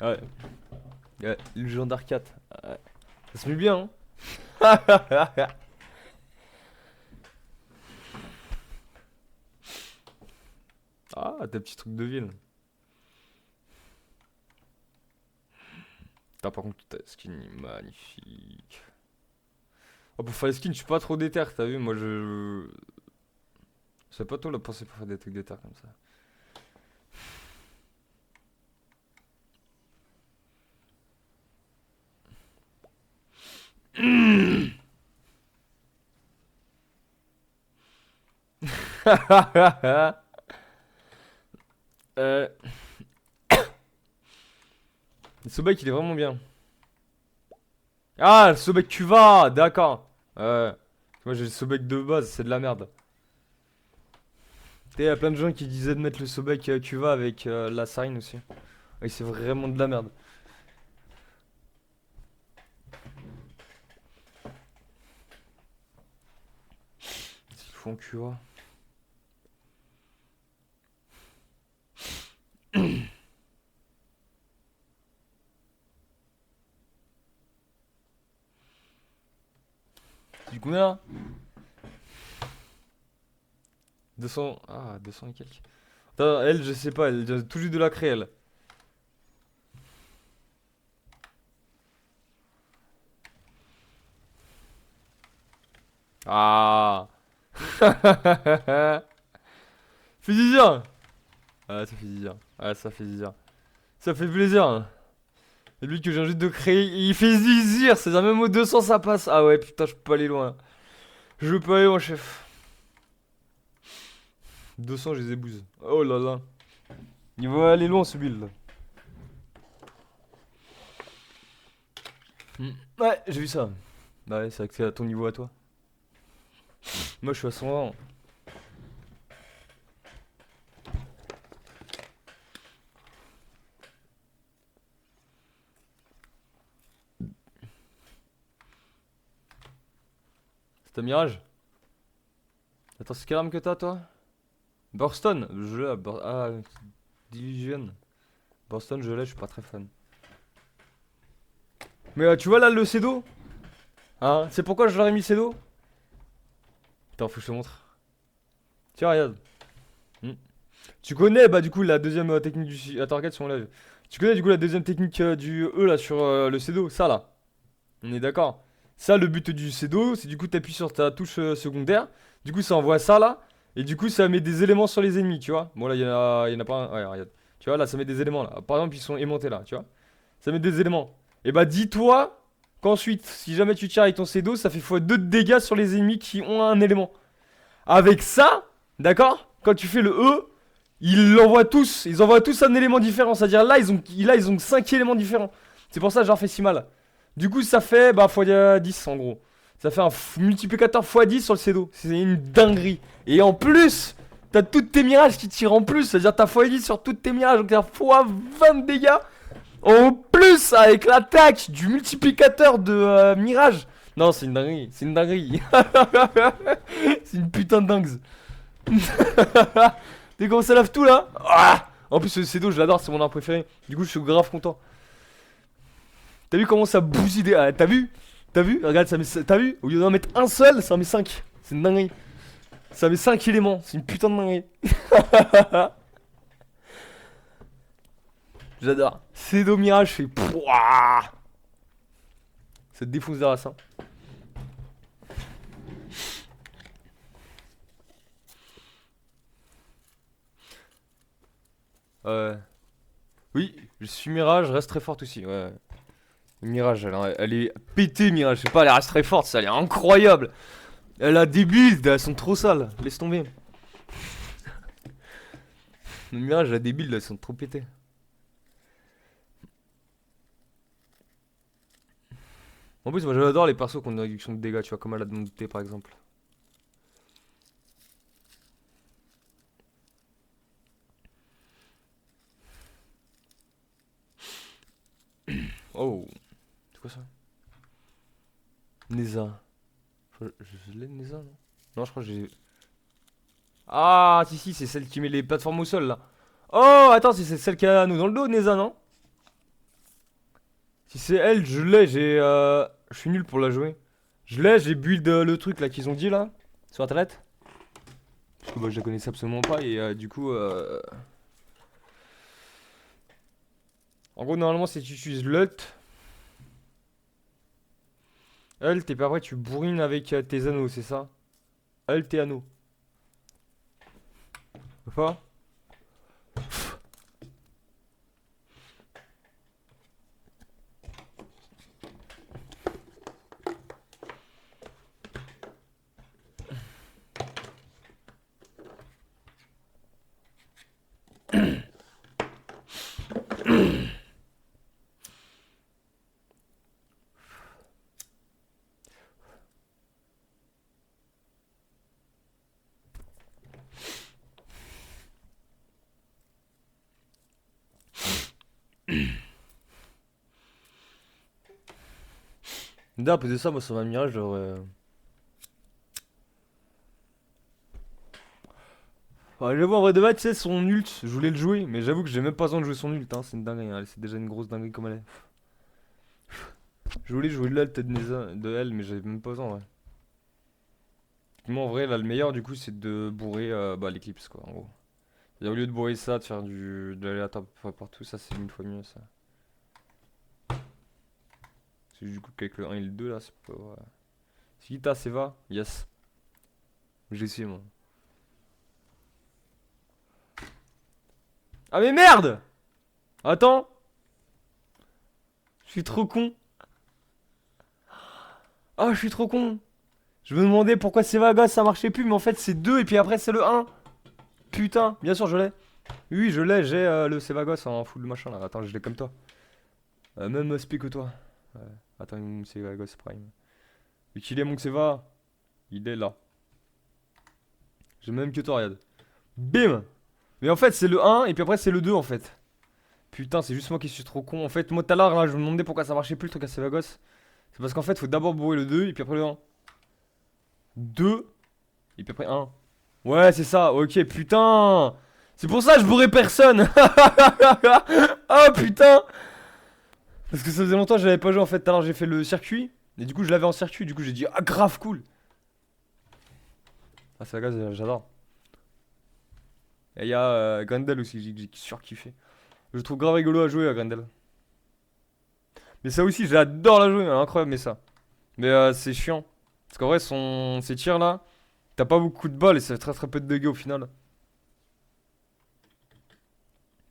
Ouais. Ouais, le genre d'arcade. Ouais. Ça se met bien, hein? Ah, tes petits trucs de ville. T'as par contre ta skin est magnifique. Oh, pour faire les skins, je suis pas trop déter, t'as vu? Moi, je. C'est pas toi la pensée pour faire des trucs déter comme ça. euh. Le Sobek, il est vraiment bien. Ah, le Sobek Cuva, d'accord. Moi, j'ai le Sobek de base, c'est de la merde. Tu sais, y a plein de gens qui disaient de mettre le Sobek Cuva avec la Sarine aussi. Et c'est vraiment de la merde. S'ils font Cuva. Du coup, là 200. Ah, 200 et quelques. Attends, elle, je sais pas, elle vient tout juste de la créer, elle. Ah. Fait plaisir. Ah, ça fait plaisir. Ah, ça fait plaisir. Ça fait plaisir, hein. Et lui que j'ai juste de créer, il fait zizir. C'est un même au 200, ça passe. Ah ouais, putain, je peux pas aller loin. Je peux pas aller loin, chef. 200, je les ébouse. Oh là là. Il va aller loin, ce build là. Ouais, j'ai vu ça. Bah ouais, c'est vrai que c'est à ton niveau à toi. Moi, je suis à 120. C'est un mirage. Attends, c'est quelle arme que t'as, toi? Burston, je l'ai. Ah, Division. Burston, je l'ai, je suis pas très fan. Mais tu vois là le Cedo? Hein? C'est pourquoi je leur ai mis Cedo? Attends, faut que je te montre. Tiens, regarde. Hmm. Tu connais, bah, du coup, la deuxième technique du. Attends, regarde sur mon live. Tu connais, du coup, la deuxième technique du E là sur le Cedo? Ça là. On est d'accord. Ça, le but du Cedo, c'est du coup, t'appuies sur ta touche secondaire. Du coup, ça envoie ça là. Et du coup, ça met des éléments sur les ennemis, tu vois. Bon, là, y en a pas un. Ouais, regarde. Tu vois, là, ça met des éléments là. Par exemple, ils sont aimantés là, tu vois. Ça met des éléments. Et bah, dis-toi qu'ensuite, si jamais tu tires avec ton Cedo, ça fait x2 de dégâts sur les ennemis qui ont un élément. Avec ça, d'accord? Quand tu fais le E, ils l'envoient tous. Ils envoient tous un élément différent. C'est-à-dire là, ils ont 5 éléments différents. C'est pour ça que je leur fais si mal. Du coup, ça fait bah, x10 en gros. Ça fait un multiplicateur x10 sur le Cedo. C'est une dinguerie. Et en plus, t'as toutes tes mirages qui tirent en plus. C'est-à-dire t'as x10 sur toutes tes mirages. Donc t'as x20 de dégâts. En plus, avec l'attaque du multiplicateur de mirage. Non, c'est une dinguerie. C'est une dinguerie. C'est une putain de dingue. T'es comment ça lave tout là? Ah, en plus, le Cedo, je l'adore. C'est mon arme préféré. Du coup, je suis grave content. T'as vu comment ça bousille des. T'as vu? T'as vu? Regarde, ça met. T'as vu? Au lieu d'en mettre un seul, ça en met 5. C'est une dinguerie. Ça met 5 éléments. C'est une putain de dinguerie. J'adore. Cedo Mirage fait. Pouah. Ça te défonce des races, hein. Ouais. Oui, je suis Mirage, reste très forte aussi. Ouais. Mirage, elle est pétée, Mirage. Je sais pas, elle reste très forte, ça, elle est incroyable. Elle a des builds, elles sont trop sales. Laisse tomber. Le Mirage, elle a des builds, elles sont trop pétées. En plus, moi j'adore les persos qui ont une réduction de dégâts, tu vois, comme Aladdin T par exemple. Oh, c'est quoi ça? Neza. Je l'ai, Neza, non? Non, je crois que j'ai. Ah, si, si, c'est celle qui met les plateformes au sol là. Oh, attends, c'est celle qui a nous dans le dos, Neza, non? Si c'est elle, je l'ai, je suis nul pour la jouer. Je l'ai, j'ai build le truc là qu'ils ont dit là, sur internet. Parce que bah, je la connaissais absolument pas et du coup. En gros, normalement, si tu utilises l'ult, ult, et puis après tu bourrines avec tes anneaux, c'est ça? Ult et anneaux. Pas? D'ailleurs, poser ça, moi, ça m'a mirage, j'aurais. Ouais, j'avoue, en vrai de vrai, tu sais, son ult, je voulais le jouer, mais j'avoue que j'ai même pas besoin de jouer son ult, hein, c'est une dinguerie, hein, c'est déjà une grosse dinguerie comme elle est. Je voulais jouer l'ult de elle, mais j'avais même pas besoin, ouais. Moi, en vrai, là, le meilleur, du coup, c'est de bourrer bah, l'éclipse, quoi, en gros. Et au lieu de bourrer ça, de faire de l'aléatoire partout, ça, c'est 1000 fois mieux, ça. C'est du coup qu'avec le 1 et le 2, là, c'est pas. Ouais. Si t'as Seva, yes. J'ai essayé, moi. Ah, mais merde! Attends! Je suis trop con! Ah, je suis trop con! Je me demandais pourquoi Sevaga ça marchait plus, mais en fait c'est 2 et puis après c'est le un. Putain, bien sûr je l'ai. Oui, je l'ai, j'ai le Sevagos en full machin là. Attends, je l'ai comme toi. Même SP que toi. Ouais. Attends, mon Sevagos Prime. Utilise mon Seva. Il est là. J'ai même que toi, regarde. Bim! Mais en fait c'est le un et puis après c'est le 2 en fait. Putain, c'est juste moi qui suis trop con. En fait, moi tout à l'heure là, je me demandais pourquoi ça marchait plus le truc à Sevagos. C'est parce qu'en fait, faut d'abord bourrer le 2 et puis après le un. 2 et puis après un. Ouais, c'est ça, ok, putain! C'est pour ça que je bourrais personne! Ah putain! Parce que ça faisait longtemps que j'avais pas joué en fait. Tout à l'heure j'ai fait le circuit. Et du coup je l'avais en circuit. Du coup j'ai dit ah grave cool! Ah c'est la gaz, j'adore. Et il y a Grendel aussi, j'ai surkiffé. Je trouve grave rigolo à jouer à Grendel. Mais ça aussi j'adore la jouer, incroyable mais ça. Mais c'est chiant. Parce qu'en vrai ses tirs là, t'as pas beaucoup de balles et ça fait très très peu de dégâts au final.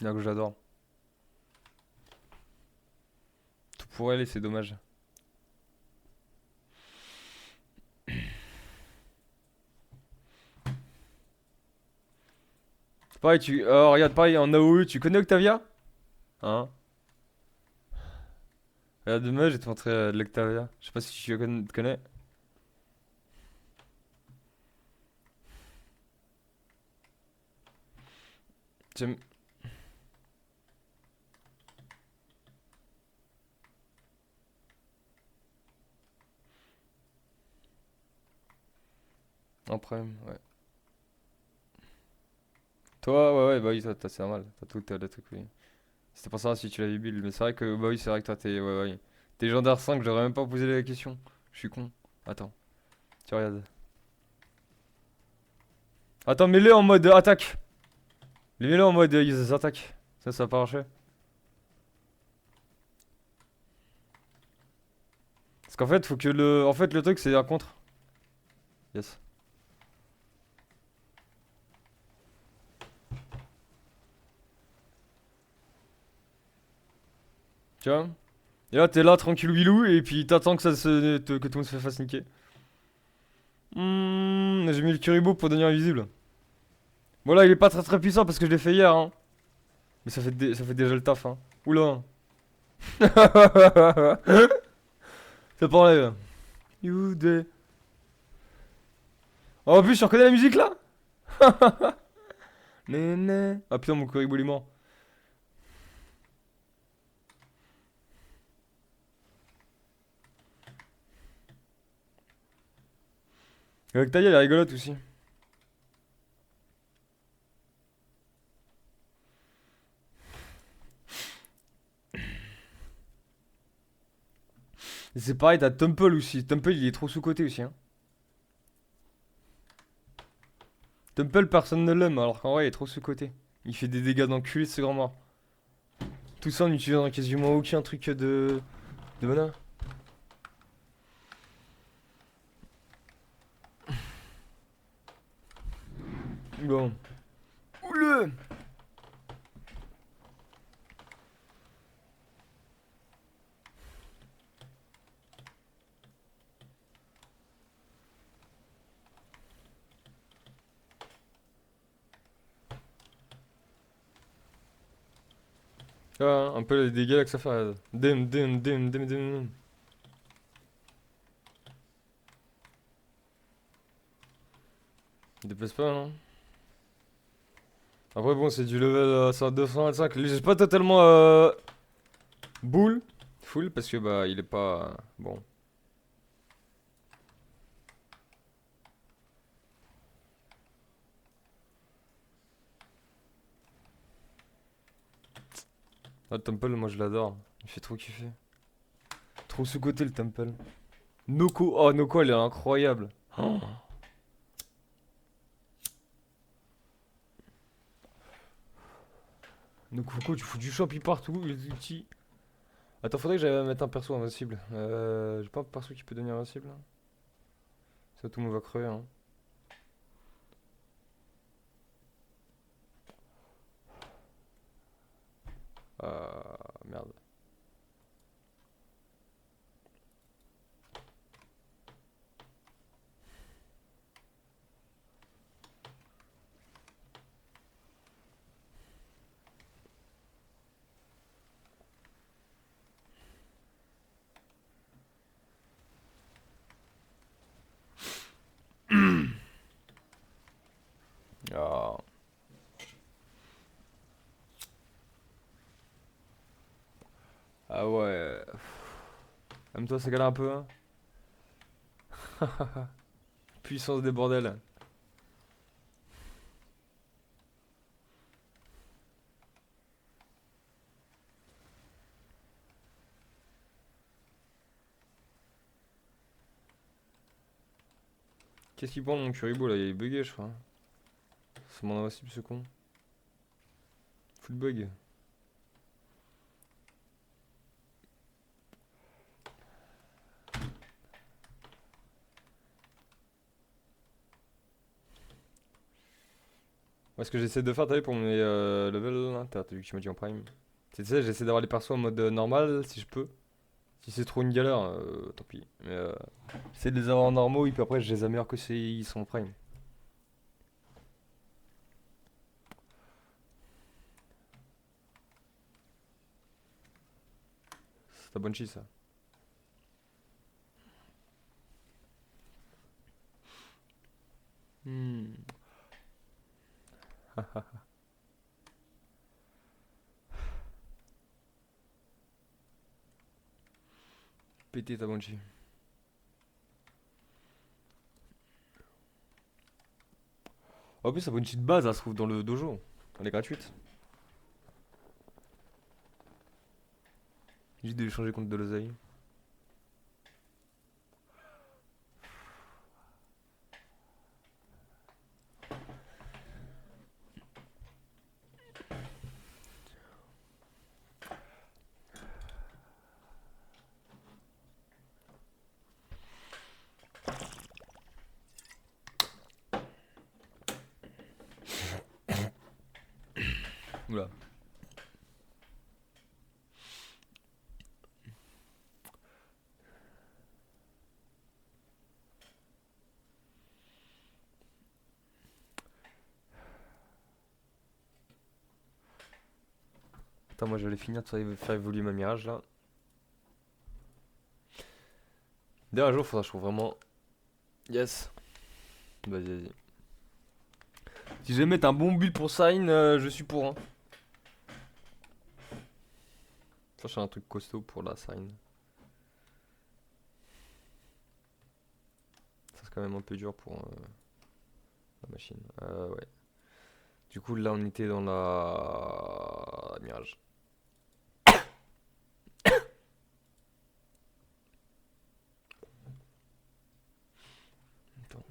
Là que j'adore. Tout pour elle et c'est dommage. Pareil, regarde, pareil, en AOE, tu connais Octavia? Hein? Regarde, demain, je vais te montrer de l'Octavia. Je sais pas si tu connais. J'aime. En prime, ouais. Toi, ouais, ouais, bah oui, toi, c'est normal. T'as tout, t'as le truc, oui. C'était pour savoir si tu l'avais build, mais c'est vrai que, bah oui, c'est vrai que toi, t'es, ouais, ouais. T'es légendaire 5, j'aurais même pas posé la question. Je suis con. Attends, tu regardes. Attends, mets-le en mode attaque. Mets-le en mode ils attaquent. Ça va pas marcher. Parce qu'en fait, faut que le. En fait, le truc, c'est un contre. Yes. Tu vois? Et là, t'es là, tranquille bilou, et puis t'attends que que tout le monde se fasse niquer. J'ai mis le Kuribo pour devenir invisible. Bon, là, il est pas très très puissant parce que je l'ai fait hier, hein. Mais ça fait déjà le taf, hein. Oula. Ça t'enlève. You day. Oh, en plus, tu reconnais la musique là? Néné. Ah putain, mon Kuribo il est mort. Avec Taïa, elle est rigolote aussi. Et c'est pareil, t'as Tumple aussi. Tumple, il est trop sous-côté aussi, hein. Tumple, personne ne l'aime, alors qu'en vrai, il est trop sous-côté. Il fait des dégâts d'enculé, c'est grand mort. Tout ça en utilisant quasiment aucun truc de mana. Bon. Oule! Ah, un peu les dégâts là que ça fait. Dim, dim, dim, dim, dim. Il déplace pas, non? Après, bon, c'est du level 225. J'ai pas totalement boule, full, parce que bah, il est pas. Bon. Ah, le Temple, moi je l'adore. Il fait trop kiffer. Trop sous-côté le Temple. Noko, oh, Noko, elle est incroyable. Oh. Noko, tu fous du champi partout, les ultis. Attends, faudrait que j'aille mettre un perso invincible. J'ai pas un perso qui peut devenir invincible là. Ça, tout le monde va crever, hein. Merde. Ah, ah ouais. Même toi, ça galère un peu, hein. Puissance des bordels. Qu'est-ce qu'il prend mon Kuribo là? Il est bugué, je crois. C'est mon invincible ce con. Full bug. Moi, ce que j'essaie de faire, t'as vu, pour mes levels, là, t'as vu que tu m'as dit en prime. C'est, tu sais, j'essaie d'avoir les persos en mode normal si je peux. Si c'est trop une galère, tant pis. Mais j'essaie de les avoir en normaux et puis après je les améliore que s'ils sont en prime. C'est ta bonne cheese ça. Hmm. Péter ta bonne cheese. En plus, sa bonne cheese de base, elle se trouve dans le dojo. Elle est gratuite. Juste de l'échanger contre de l'oseille. Oula. Attends, moi j'allais finir de faire évoluer ma Mirage là. D'ailleurs, un jour, faudra que je trouve vraiment. Yes. Vas-y, vas-y. Si jamais t'as un bon build pour Sign, je suis pour. Hein. Cherche un truc costaud pour la Sign. Ça c'est quand même un peu dur pour la machine. Ouais. Du coup, là, on était dans la Mirage. Attends.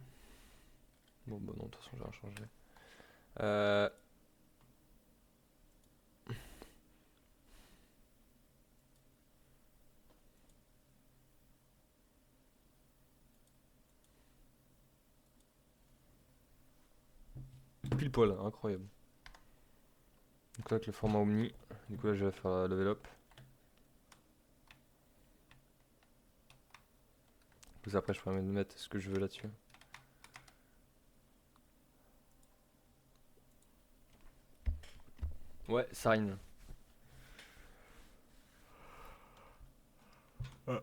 Bon, bah non, de toute façon, j'ai rien changé. Euh... Pile poil, incroyable. Donc là, avec le format Omni, du coup, là, je vais faire la level up. Puis après, je pourrais mettre ce que je veux là-dessus. Ouais, Sign. En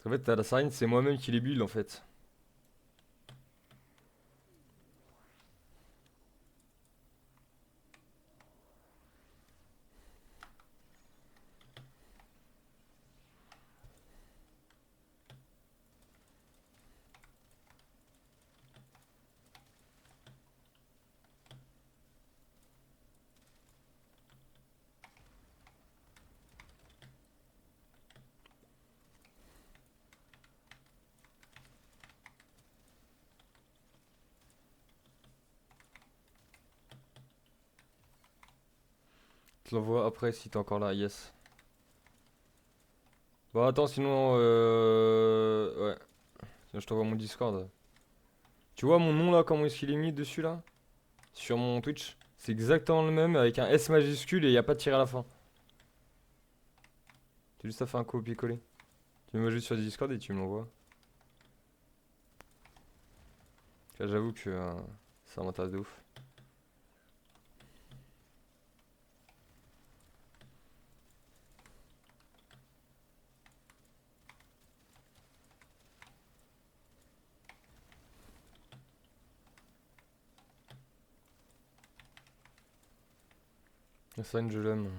fait, t'as la Sign, c'est moi-même qui les build en fait. Je te l'envoie après si t'es encore là, yes. Bon, attends, sinon, ouais. Sinon, je t'envoie mon Discord. Tu vois mon nom là, comment est-ce qu'il est mis dessus là? Sur mon Twitch? C'est exactement le même avec un S majuscule et il n'y a pas de tiré à la fin. Tu juste à faire un copier-coller. Tu me mets juste sur Discord et tu m'envoies. Là, j'avoue que ça m'intéresse de ouf. Ça, je l'aime.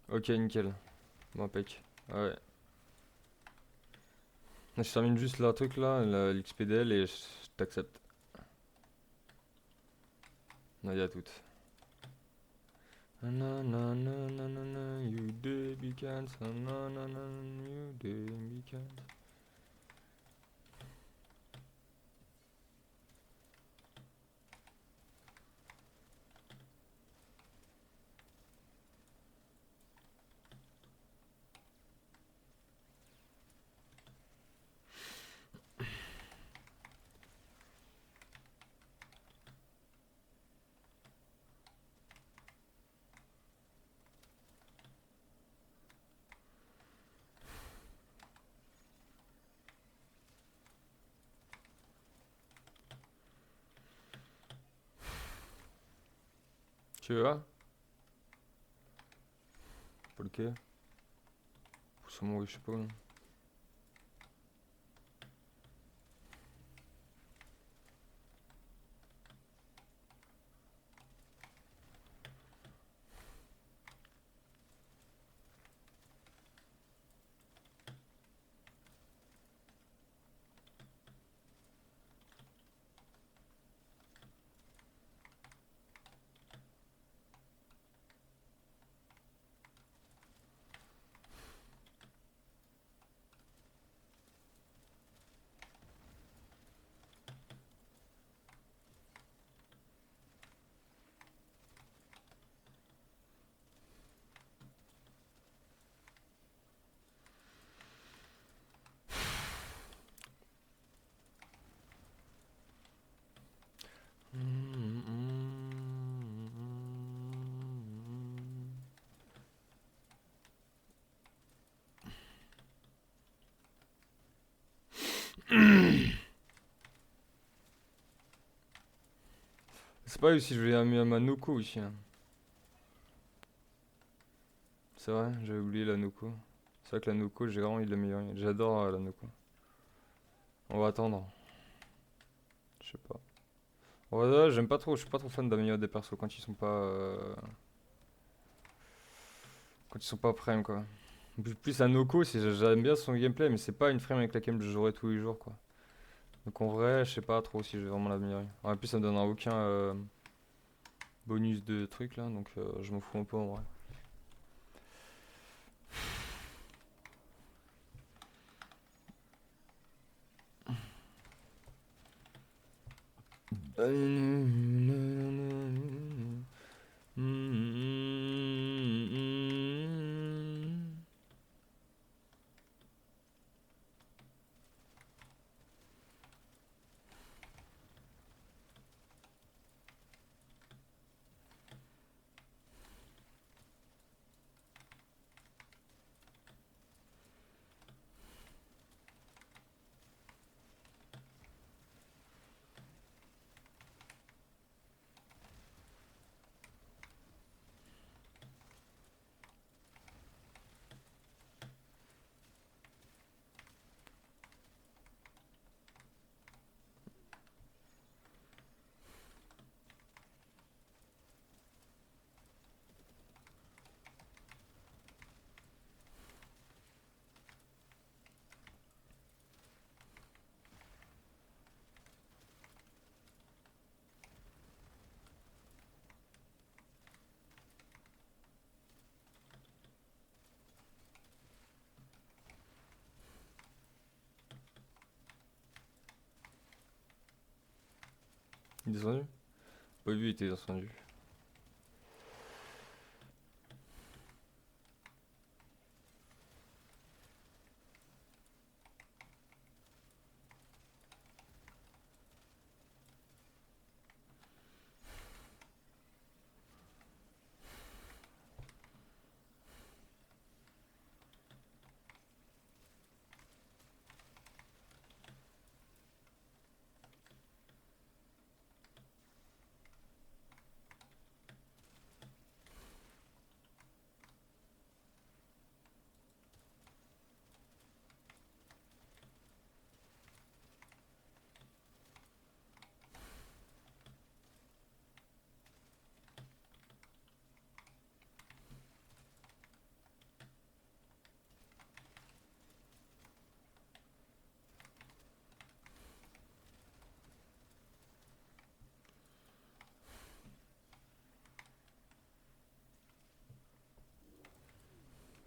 Ok, nickel. Bon, impec. Ouais. Je termine juste le truc là, l'XPDL et je t'accepte. Allez, à toutes. Nanana, you baby cans, nanana, you baby cans. Tu vois? Ok. Sûrement, oui, je sais pas. C'est pas si je vais amener ma Noko aussi, hein. C'est vrai, j'avais oublié la Noko. C'est vrai que la Noko, j'ai vraiment eu de la meilleure. J'adore la Noko. On va attendre. Je sais pas. Ouais, j'aime pas trop, je suis pas trop fan d'améliorer des persos quand ils sont pas. Quand ils sont pas prime quoi. Plus la Noko, j'aime bien son gameplay, mais c'est pas une frame avec laquelle je jouerai tous les jours quoi. Donc en vrai, je sais pas trop si je vais vraiment l'améliorer. En plus, ça me donnera aucun bonus de trucs là, donc je m'en fous un peu en vrai. Il est descendu? Pas vu, il était descendu.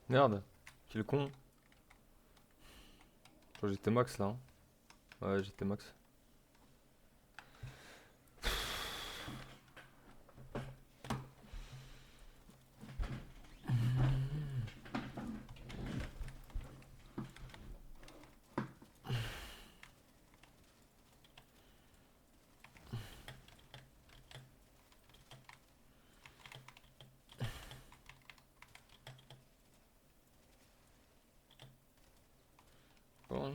Merde, quel con. Je crois que j'étais max là, hein. Ouais, j'étais max. Bon.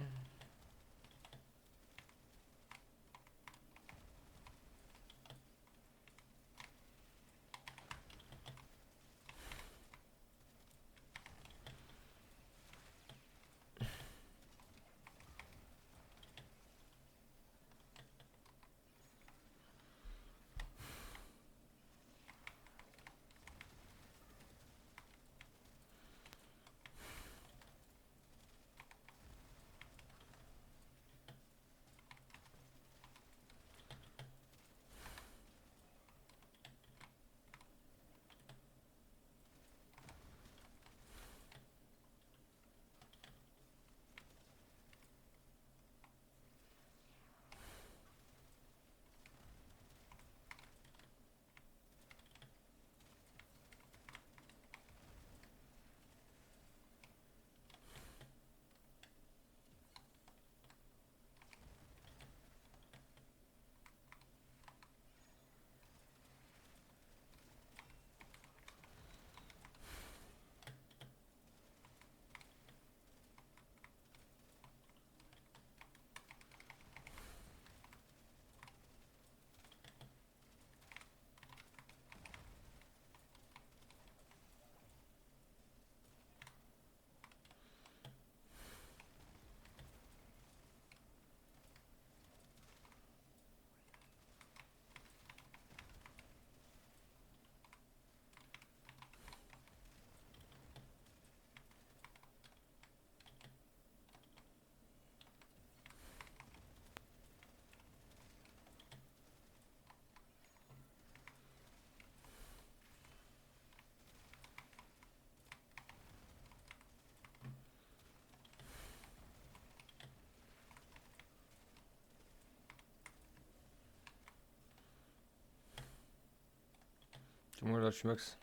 Moi là, je suis max.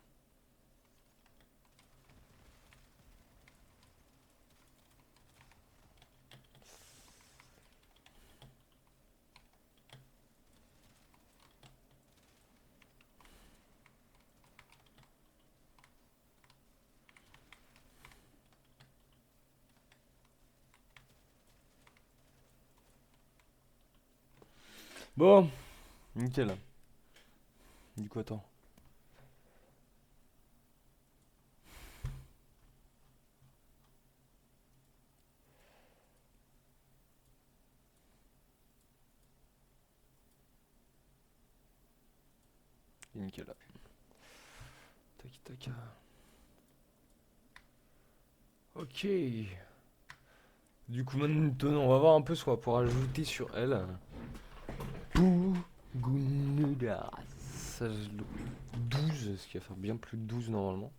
Bon, nickel. Du coup, attends. Nickel. Tac, tac. Ok. Du coup, maintenant, on va voir un peu ce qu'on va pouvoir ajouter sur elle. Pougunura. Ça, 12, ce qui va faire bien plus de 12 normalement.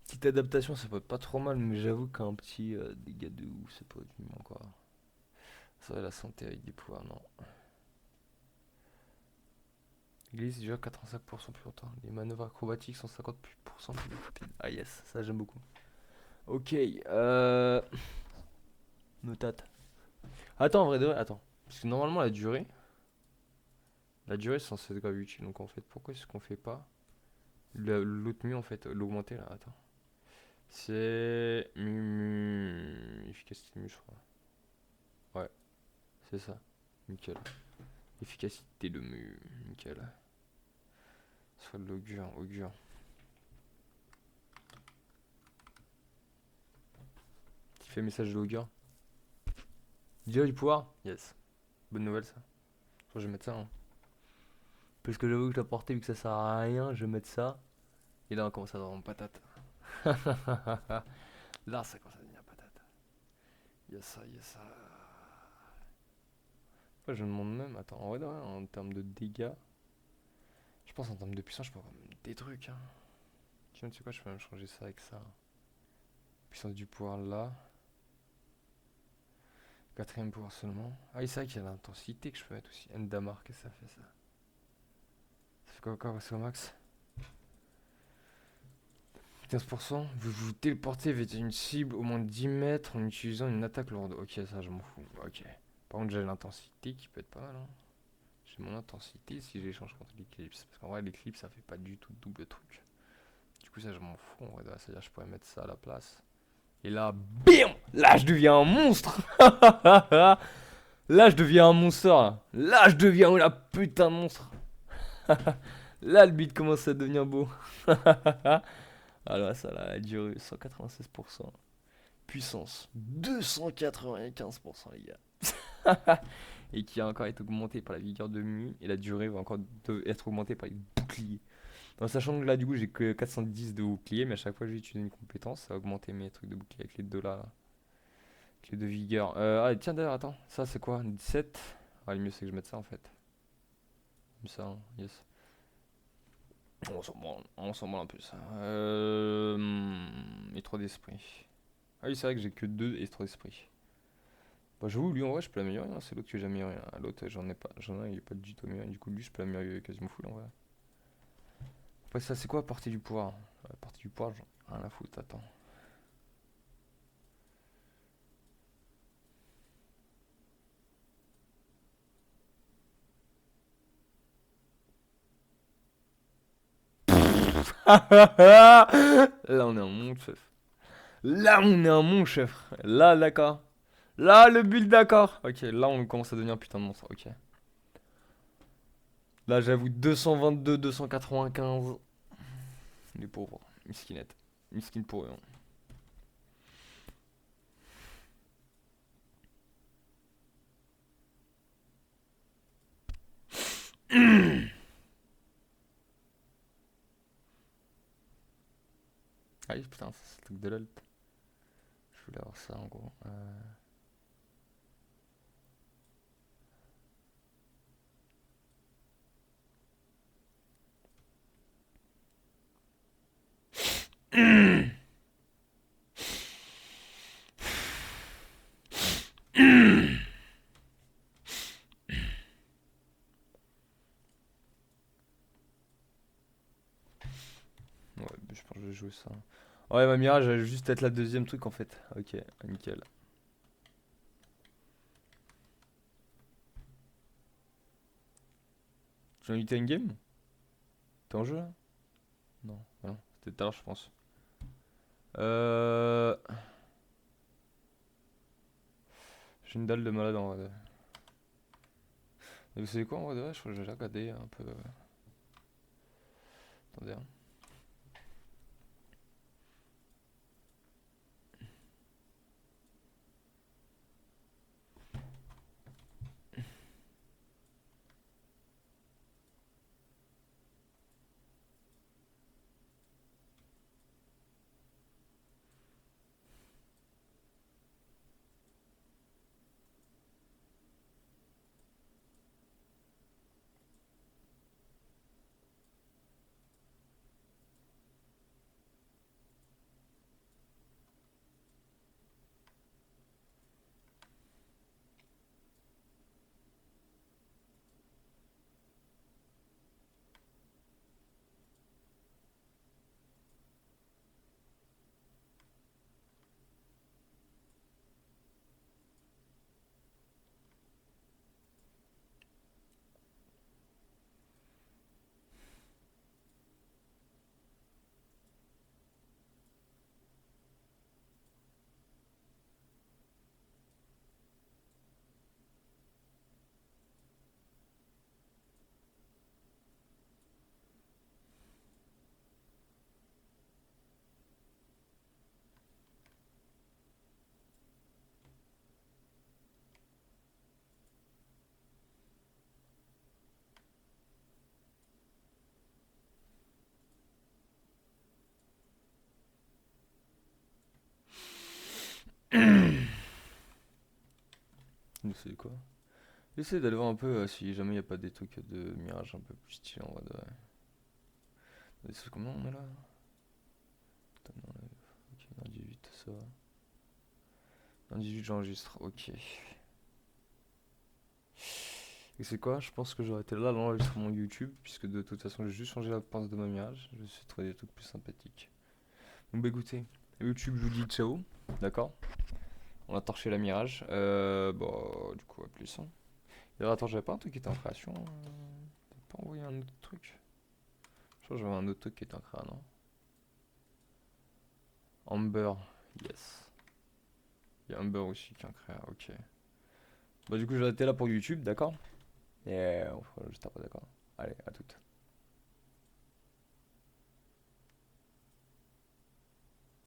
Petite adaptation, ça peut être pas trop mal, mais j'avoue qu'un petit dégât de ouf, ça peut être mieux quoi. Ça va la santé avec des pouvoirs, non. Glisse déjà 85% plus longtemps. Les manœuvres acrobatiques sont 50% plus rapides. Ah yes, ça j'aime beaucoup. Ok, notate. Attends, en vrai de vrai, attends. Parce que normalement la durée c'est censé être grave utile. Donc en fait, pourquoi est-ce qu'on fait pas l'autre mieux en fait, l'augmenter là, attends. C'est efficacité mu, je crois. Ouais, c'est ça. Nickel. Efficacité de mu, nickel. Soit de augure. Qui fait message de augure. Déjà du pouvoir. Yes. Bonne nouvelle ça. Je vais mettre ça. Hein. Parce que j'avoue que la portée, vu que ça sert à rien, je vais mettre ça. Et là on commence à avoir en patate. Là ça commence à devenir patate. Yes ça, yes ça. Après je me demande même, attends, en vrai, de vrai, en termes de dégâts, je pense en termes de puissance, je peux avoir même des trucs. Hein. Tu sais quoi, je peux même changer ça avec ça. Puissance du pouvoir là. Quatrième pouvoir seulement. Ah oui, c'est vrai qu'il y a l'intensité que je peux mettre aussi. Endamar, qu'est-ce que ça fait ça? Ça fait quoi encore, c'est au max? 15%. Vous téléportez vers une cible au moins de 10 mètres en utilisant une attaque lourde. Ok, ça je m'en fous. Ok. Par contre, j'ai l'intensité qui peut être pas mal. Hein. J'ai mon intensité si j'échange contre l'éclipse. Parce qu'en vrai, l'éclipse ça fait pas du tout double truc. Du coup, ça je m'en fous. En vrai, c'est-à-dire je pourrais mettre ça à la place. Et là, BAM! Là, je deviens un monstre! Là, je deviens un monstre. Là, je deviens la putain de monstre. Là, le beat commence à devenir beau. Alors, ça là, a duré 196%. Puissance 295%, les gars. Et qui a encore été augmenté par la vigueur de mu. Et la durée va encore être augmentée par les boucliers. En sachant que là, du coup, j'ai que 410 de bouclier. Mais à chaque fois que j'utilise une compétence, ça va augmenter mes trucs de bouclier avec les deux là. Les deux vigueur. Ah, tiens, d'ailleurs, attends. Ça, c'est quoi? 17. Ah, le mieux, c'est que je mette ça en fait. Comme ça, hein, yes. On s'en branle un peu ça. Et 3 d'esprit. Ah oui, c'est vrai que j'ai que 2 et 3 d'esprit. Bah, j'avoue, lui en vrai, je peux l'améliorer. Hein. C'est l'autre que j'ai amélioré. Hein. L'autre, j'en ai pas. J'en ai, il est pas du tout amélioré. Du coup, lui, je peux l'améliorer quasiment full en vrai. Après, ça, c'est quoi, portée du pouvoir? Portée du pouvoir, j'en ai rien à foutre. Attends. Là, on est un mon chef. Là, on est un mon chef. Là, d'accord. Là, le build, d'accord. Ok, là, on commence à devenir un putain de monstre. Ok. Là, j'avoue, 222, 295. Les pauvres. Miskinette. Miskin pour eux. Ah oui, putain, c'est le truc de lol. Je voulais avoir ça en gros. Ouais, bah, je pense que je vais jouer ça. Ouais, ma Mirage, elle va juste être la deuxième truc en fait. Ok, nickel. Tu as invité à une game? T'es en jeu là? Non, ah non, c'était tout à l'heure, je pense. Euh... J'ai une dalle de malade en vrai. Et vous savez quoi en vrai de vrai? Je crois que j'ai regardé un peu. Attendez, hein. Vous savez quoi? J'essaie d'aller voir un peu si jamais il n'y a pas des trucs de Mirage un peu plus stylés en vrai de vrai. C'est combien on est là? Putain, non, ok, dans 18, ça va. Dans 18, j'enregistre, ok. Et c'est quoi? Je pense que j'aurais été là dans l'enregistrement YouTube, puisque de toute façon j'ai juste changé la pince de ma Mirage. Je me suis trouvé des trucs plus sympathiques. Donc bah écoutez, YouTube je vous dis ciao, d'accord? On a torché la Mirage. Bah du coup à plus. Hein. Et alors, attends, j'avais pas un truc qui était en création? T'as pas envoyé un autre truc? Je crois que j'avais un autre truc qui était en création, non? Amber, yes. Il y a Amber aussi qui est en créa, ok. Bah du coup j'aurais été là pour YouTube, d'accord? Et on fera juste après, d'accord? Allez, à toute.